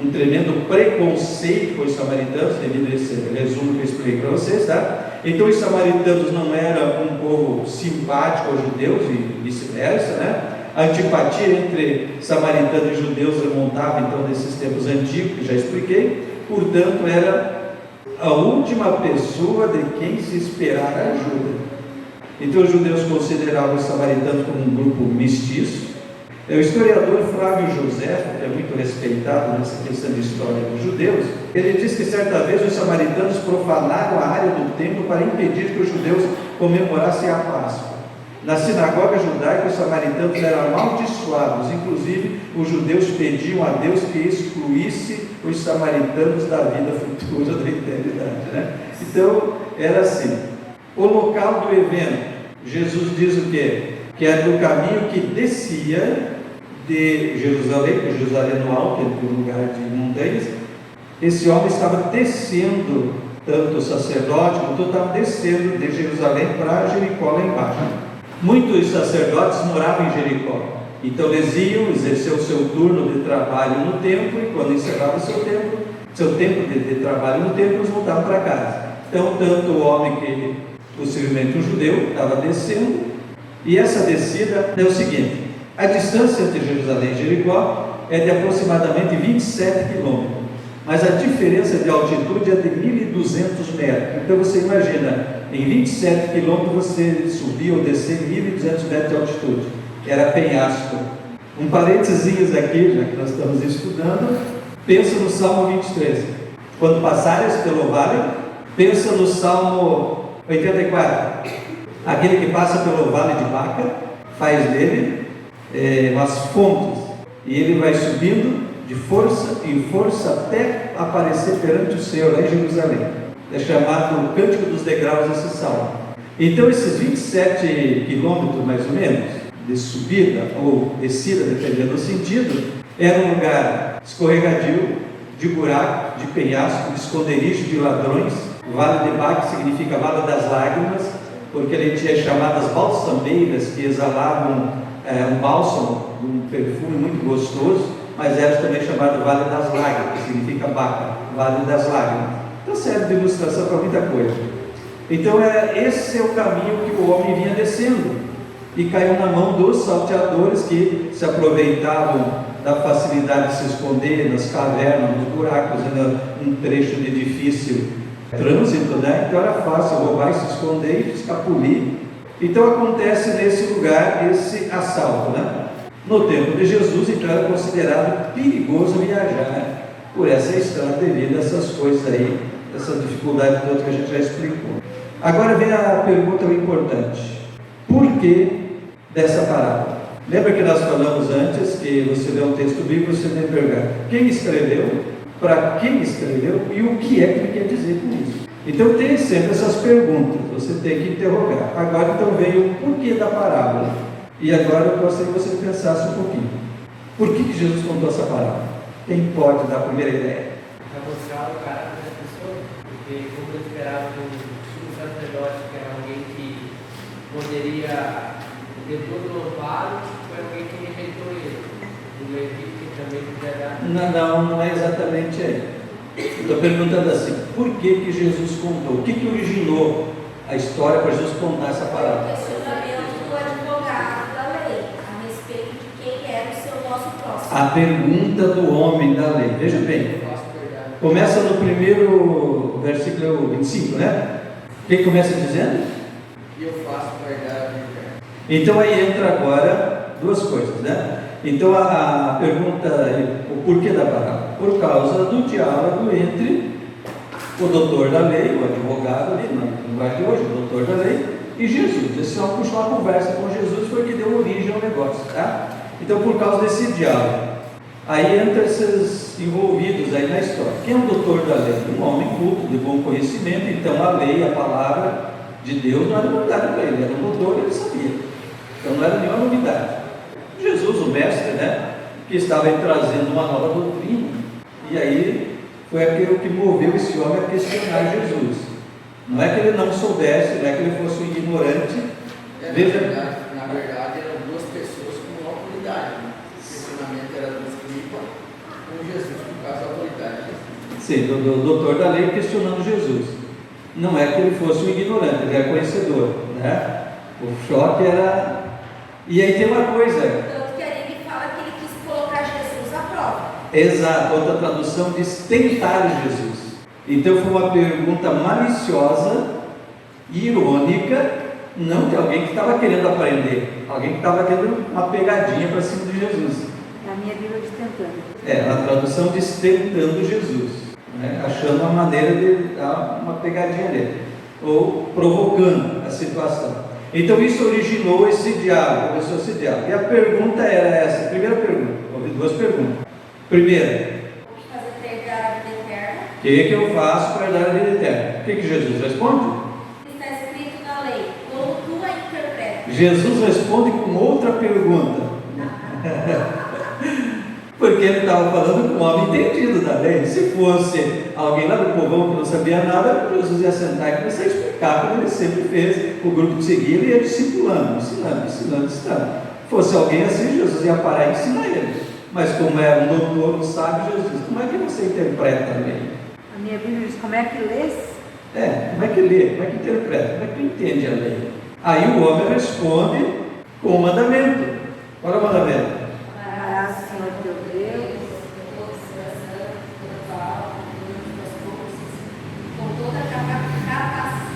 um tremendo preconceito com os samaritanos, devido a esse resumo que eu expliquei para vocês, tá? Então os samaritanos não eram um povo simpático aos judeus e vice-versa, né? A antipatia entre samaritanos e judeus remontava então desses tempos antigos, que já expliquei. Portanto, era a última pessoa de quem se esperar ajuda. Então os judeus consideravam os samaritanos como um grupo mestiço. O historiador Flávio Josefo, que é muito respeitado nessa questão de história dos judeus, ele diz que certa vez os samaritanos profanaram a área do templo para impedir que os judeus comemorassem a Páscoa. Na sinagoga judaica, os samaritanos eram amaldiçoados. Inclusive, os judeus pediam a Deus que excluísse os samaritanos da vida futura da eternidade, né? Então, era assim. O local do evento, Jesus diz o quê? Que é do caminho que descia de Jerusalém, porque Jerusalém no alto, é um lugar de montanhas. Esse homem estava descendo, tanto o sacerdote quanto estava descendo de Jerusalém para Jericó lá embaixo. Muitos sacerdotes moravam em Jericó, então eles iam exercer o seu turno de trabalho no templo, e quando encerrava o seu tempo de trabalho no templo, eles voltavam para casa. Então, tanto o homem que possivelmente um judeu estava descendo, e essa descida é o seguinte: a distância entre Jerusalém e Jericó é de aproximadamente 27 quilômetros, mas a diferença de altitude é de 1.200 metros. Então você imagina, em 27 quilômetros você subir ou descer 1.200 metros de altitude, era penhasco. Um parênteses aqui, já que nós estamos estudando, pensa no Salmo 23, quando passares pelo vale. Pensa no Salmo 84, aquele que passa pelo vale de Baca, faz dele umas fontes, e ele vai subindo de força em força até aparecer perante o Senhor lá em Jerusalém. É chamado o Cântico dos Degraus esse salmo. Então esses 27 quilômetros mais ou menos de subida ou descida, dependendo do sentido, era um lugar escorregadio, de buraco, de penhasco, de esconderijo de ladrões. O Vale de Baca significa Vale das Lágrimas, porque ele tinha chamadas balsameiras que exalavam um bálsamo, um perfume muito gostoso, mas era também chamado Vale das Lágrimas, que significa Baca, Vale das Lágrimas. Então serve de ilustração para muita coisa. Então esse é o caminho que o homem vinha descendo, e caiu na mão dos salteadores, que se aproveitavam da facilidade de se esconder nas cavernas, nos buracos, num trecho de difícil trânsito, né? Então era fácil roubar e se esconder e escapulir. Então acontece nesse lugar esse assalto, né? No tempo de Jesus, então era considerado perigoso viajar por essa estrada devido a essas coisas aí, essa dificuldade toda que a gente já explicou. Agora vem a pergunta importante: por que dessa parábola? Lembra que nós falamos antes que você lê um texto bíblico e você deve perguntar quem escreveu, para quem escreveu e o que é que ele quer dizer com isso. Então tem sempre essas perguntas, você tem que interrogar. Agora então vem o porquê da parábola. E agora eu gostaria que você pensasse um pouquinho. Por que Jesus contou essa parábola? Quem pode dar a primeira ideia? Para mostrar o caráter da pessoa, porque como eu esperava do sumo sacerdote, que era alguém que poderia ter todo o louvado, foi alguém que rejeitou ele. O Levita que também podia dar. Não é exatamente aí. Estou perguntando assim: por que Jesus contou? O que originou a história para Jesus contar essa parábola? O questionamento do advogado da lei a respeito de quem era o seu nosso próximo. A pergunta do homem da lei. Veja bem, começa no primeiro versículo 25, né? Quem começa dizendo? E eu faço guardar a verdade. Então aí entra agora duas coisas, né? Então a pergunta é o porquê da parábola? Por causa do diálogo entre o doutor da lei, o advogado ali, na linguagem de hoje, o doutor da lei, e Jesus. Esse homem puxou uma conversa com Jesus, foi que deu origem ao negócio, tá? Então por causa desse diálogo, aí entra esses envolvidos aí na história. Quem é o doutor da lei? Um homem culto, de bom conhecimento. Então a lei, a palavra de Deus não era novidade para ele, era um doutor, ele sabia. Então não era nenhuma novidade. Jesus, o mestre, né, que estava aí trazendo uma nova doutrina, e aí foi aquilo que moveu esse homem a questionar Jesus. Não é que ele não soubesse, não é que ele fosse um ignorante. Na verdade, eram duas pessoas com autoridade. Né? O questionamento era do escriba com Jesus, por causa da autoridade. Sim, do doutor da lei questionando Jesus. Não é que ele fosse um ignorante, ele era conhecedor, né? O choque era... E aí tem uma coisa... Tanto que ali ele fala que ele quis colocar Jesus à prova. Exato, outra tradução diz tentar Jesus. Então foi uma pergunta maliciosa, irônica, não de alguém que estava querendo aprender, alguém que estava querendo uma pegadinha para cima de Jesus. A minha Bíblia diz tentando. A tradução diz tentando Jesus, né? Achando uma maneira de dar uma pegadinha nele, ou provocando a situação. Então isso originou esse diálogo, começou esse diálogo. E a pergunta era essa, a primeira pergunta, houve duas perguntas. Primeira, Fazer perder a vida eterna. o que eu faço para dar a vida eterna? O que Jesus responde? Está escrito na lei, como tu a interpretas. Jesus responde com outra pergunta. Porque ele estava falando com um homem entendido da lei. Se fosse alguém lá do povão que não sabia nada, Jesus ia sentar e começar a explicar, como ele sempre fez. O grupo que seguia, ele ia discipulando, ensinando. Fosse alguém assim, Jesus ia parar e ensinar ele. Mas como era um doutor, um sábio, Jesus, como é que você interpreta a lei? A minha Bíblia diz como é que lês? Como é que lê? Como é que interpreta? Como é que entende a lei? Aí o homem responde com o mandamento. Qual é o mandamento? Amarás o Senhor teu Deus. Com toda a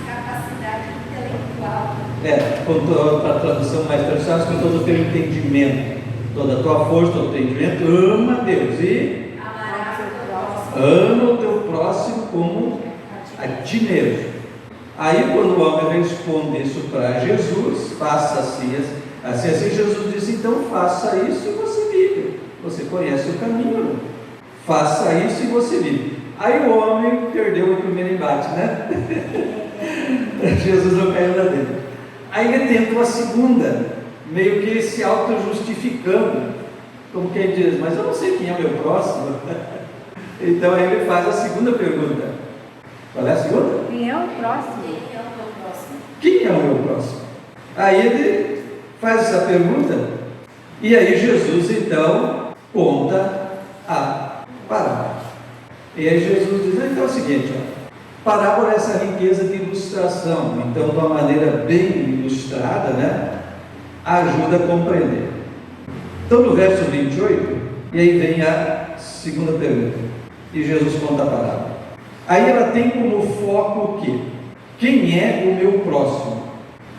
capacidade intelectual. Com toda a tradução mais tradicional, com todo o teu entendimento, toda a tua força, todo o teu entendimento, ama a Deus e Amarás o teu próximo. ama o teu próximo como a ti mesmo. Aí quando o homem responde isso para Jesus, faça assim, Jesus disse, então faça isso e você vive. Você conhece o caminho, faça isso e você vive. Aí o homem perdeu o primeiro embate, né? Jesus não caiu na dele. Aí ele tentou a segunda, meio que se auto-justificando, como quem diz, mas eu não sei quem é o meu próximo. Então aí ele faz a segunda pergunta. Qual é a segunda? Quem é o próximo? Quem é o teu próximo? Quem é o meu próximo? Aí ele faz essa pergunta, e aí Jesus então conta a parábola. E aí Jesus diz, então é o seguinte, parábola é essa riqueza de ilustração, então de uma maneira bem ilustrada, né, ajuda a compreender. Então no verso 28, e aí vem a segunda pergunta, e Jesus conta a parábola. Aí ela tem como foco o quê? Quem é o meu próximo?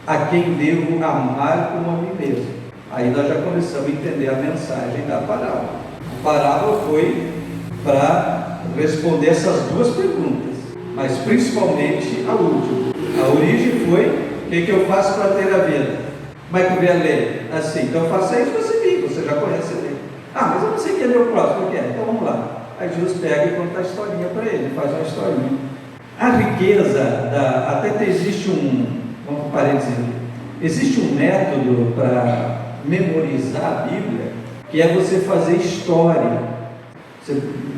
A quem devo amar como a mim mesmo? Aí nós já começamos a entender a mensagem da parábola. A parábola foi para responder essas duas perguntas, mas principalmente a última. A origem foi, o que eu faço para ter a vida? Como é que eu vi a lei? Assim, então faça isso, você vive, você já conhece a lei. Mas eu não sei quem é meu próximo, quem é? Então vamos lá. Aí Jesus pega e conta a historinha para ele, faz uma historinha. A riqueza, até existe vamos parar de dizer, existe um método para memorizar a Bíblia, que é você fazer história. Você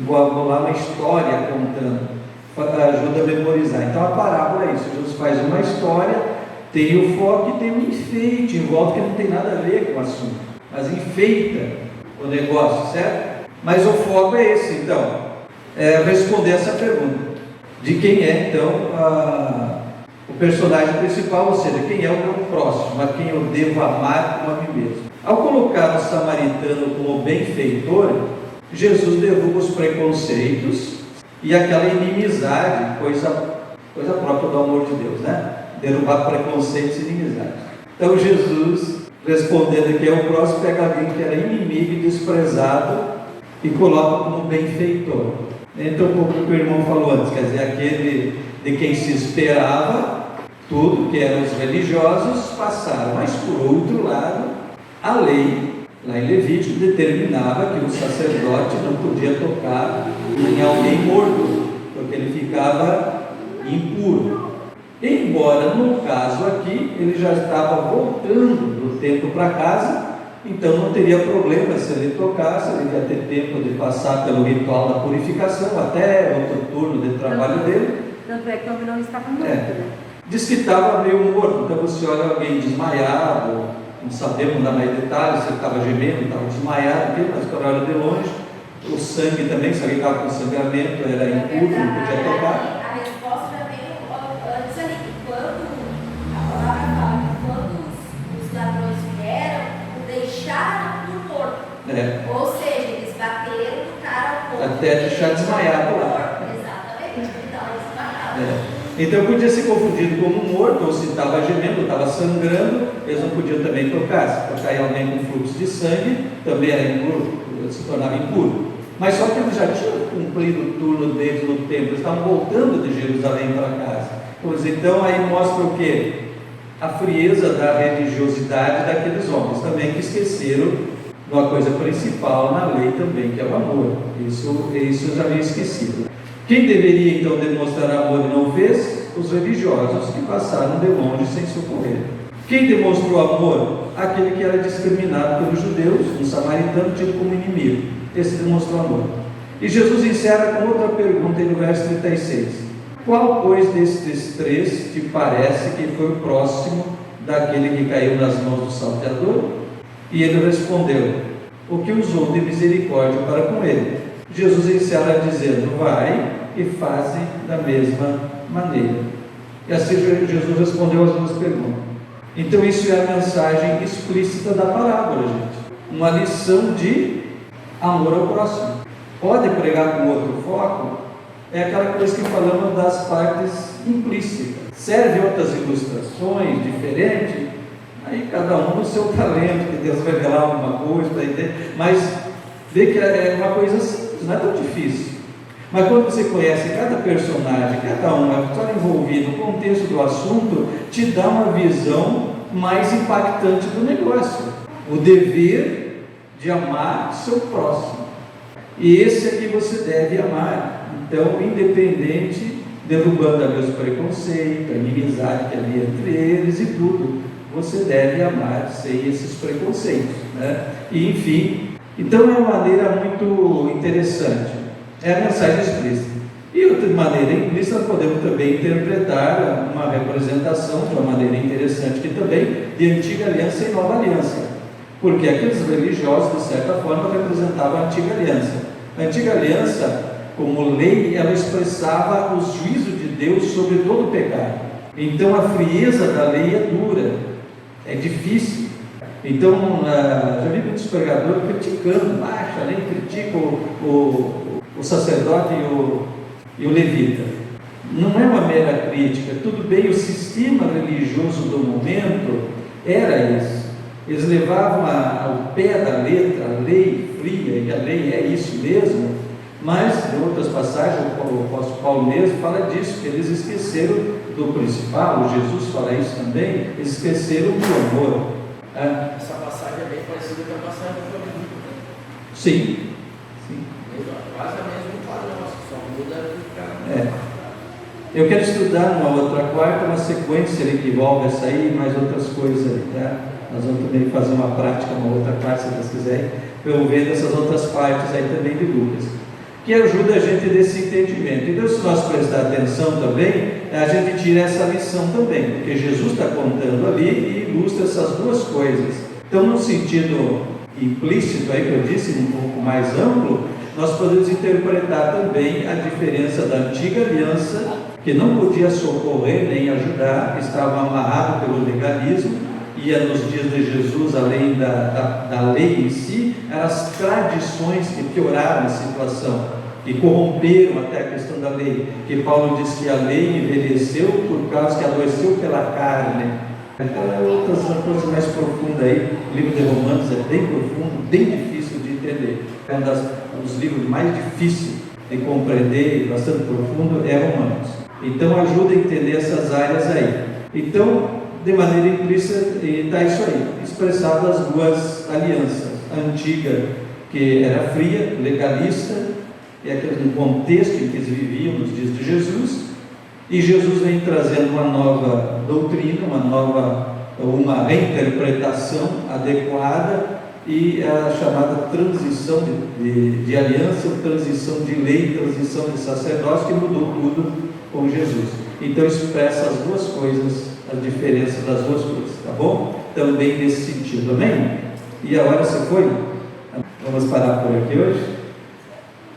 bolar uma história contando, ajuda a memorizar. Então a parábola é isso, Jesus faz uma história, tem o foco e tem um enfeite em volta que não tem nada a ver com o assunto, mas enfeita o negócio, certo? Mas o foco é esse, então, responder essa pergunta, de quem é, então, o personagem principal, ou seja, quem é o meu próximo, a quem eu devo amar como a mim mesmo. Ao colocar o samaritano como benfeitor, Jesus derruba os preconceitos e aquela inimizade, coisa própria do amor de Deus, né? Derrubar preconceitos e inimizades. Então Jesus respondendo que é o próximo, pega alguém que era inimigo e desprezado e coloca como benfeitor. Então, um pouco o que o irmão falou antes, quer dizer, aquele de quem se esperava tudo, que eram os religiosos, passaram. Mas, por outro lado, a lei, lá em Levítico, determinava que o sacerdote não podia tocar em alguém morto, porque ele ficava impuro. Embora, no caso aqui, ele já estava voltando do templo para casa, então não teria problema se ele tocasse, ele ia ter tempo de passar pelo ritual da purificação, até outro turno de trabalho dele. Tanto é que o homem não estava morto, né? Diz que estava meio morto, então você olha alguém desmaiado, não sabemos dar mais detalhes, se ele estava gemendo, estava desmaiado, mas quando olha de longe, o sangue também, se alguém estava com sangramento, era impuro, não podia tocar. A resposta já veio antes ali, que quando a palavra fala que quando os ladrões vieram, o deixaram do morto. Ou seja, eles bateram no cara ao ponto até deixar desmaiado lá. Exatamente, então eles mataram. Então podia ser confundido como morto, ou se estava gemendo, estava sangrando, eles não podiam também tocar. Se tocar em alguém com fluxo de sangue, também era impuro, se tornava impuro. Mas só que eles já tinham cumprido o turno deles no templo, eles estavam voltando de Jerusalém para casa. Então aí mostra o quê? A frieza da religiosidade daqueles homens também, que esqueceram de uma coisa principal na lei também, que é o amor. Isso eu já havia esquecido. Quem deveria então demonstrar amor e não fez? Os religiosos, que passaram de longe sem socorrer. Quem demonstrou amor? Aquele que era discriminado pelos judeus, um samaritano tido como inimigo. Esse demonstrou amor. E Jesus encerra com outra pergunta no verso 36. Qual, pois, destes três te parece que foi o próximo daquele que caiu nas mãos do salteador? E ele respondeu: o que usou de misericórdia para com ele. Jesus encerra dizendo: vai e faze da mesma maneira. E assim Jesus respondeu as duas perguntas. Então isso é a mensagem explícita da parábola, gente. Uma lição de amor ao próximo. Pode pregar com outro foco, é aquela coisa que falamos das partes implícitas. Serve outras ilustrações diferentes, aí cada um no seu talento, que Deus vai revelar alguma coisa para entender, mas vê que é uma coisa simples, não é tão difícil. Mas quando você conhece cada personagem, cada um está envolvido no contexto do assunto, te dá uma visão mais impactante do negócio. O dever de amar seu próximo. E esse é que você deve amar. Então, independente, derrubando ali os preconceitos, a inimizade que havia entre eles e tudo, você deve amar sem esses preconceitos, né? E enfim, então é uma maneira muito interessante. É a mensagem explícita. E outra maneira implícita, nós podemos também interpretar uma representação de uma maneira interessante, que também de antiga aliança e nova aliança. Porque aqueles religiosos, de certa forma, representavam a antiga aliança. A antiga aliança, como lei, ela expressava o juízo de Deus sobre todo o pecado. Então a frieza da lei é dura, é difícil. Então, já vi muitos pregadores criticando, baixa, nem critica o sacerdote e o levita. Não é uma mera crítica, tudo bem, o sistema religioso do momento era esse. Eles levavam ao pé da letra a lei fria, e a lei é isso mesmo, mas em outras passagens, o apóstolo Paulo mesmo fala disso, que eles esqueceram do principal, Jesus fala isso também, eles esqueceram do amor. Essa passagem é bem parecida com a passagem do João. Sim. Quase a mesma padrão, só muda o Eu quero estudar numa outra quarta, uma sequência que envolve essa aí e mais outras coisas aí, tá? Nós vamos também fazer uma prática, uma outra parte, se vocês quiserem, eu vendo essas outras partes aí também de Lucas, que ajuda a gente nesse entendimento. Então, se nós prestar atenção também, a gente tira essa lição também, porque Jesus está contando ali e ilustra essas duas coisas. Então, no sentido implícito aí que eu disse, um pouco mais amplo, nós podemos interpretar também a diferença da antiga aliança, que não podia socorrer nem ajudar, estava amarrado pelo legalismo, e nos dias de Jesus, além da lei em si, eram as tradições que pioraram a situação, que corromperam até a questão da lei, que Paulo diz que a lei envelheceu por causa que adoeceu pela carne, Então, outras coisas mais profundas aí, o livro de Romanos é bem profundo, bem difícil de entender. É um dos livros mais difíceis de compreender, bastante profundo, é Romanos. Então ajuda a entender essas áreas aí. Então, de maneira implícita, está isso aí, expressado as duas alianças. A antiga, que era fria, legalista, é aquele contexto em que eles viviam nos dias de Jesus, e Jesus vem trazendo uma nova doutrina, uma reinterpretação adequada, e a chamada transição de aliança, transição de lei, transição de sacerdócio, que mudou tudo com Jesus. Então expressa as duas coisas, a diferença das duas coisas, tá bom? Também nesse sentido, amém? E a hora se foi? Vamos parar por aqui hoje?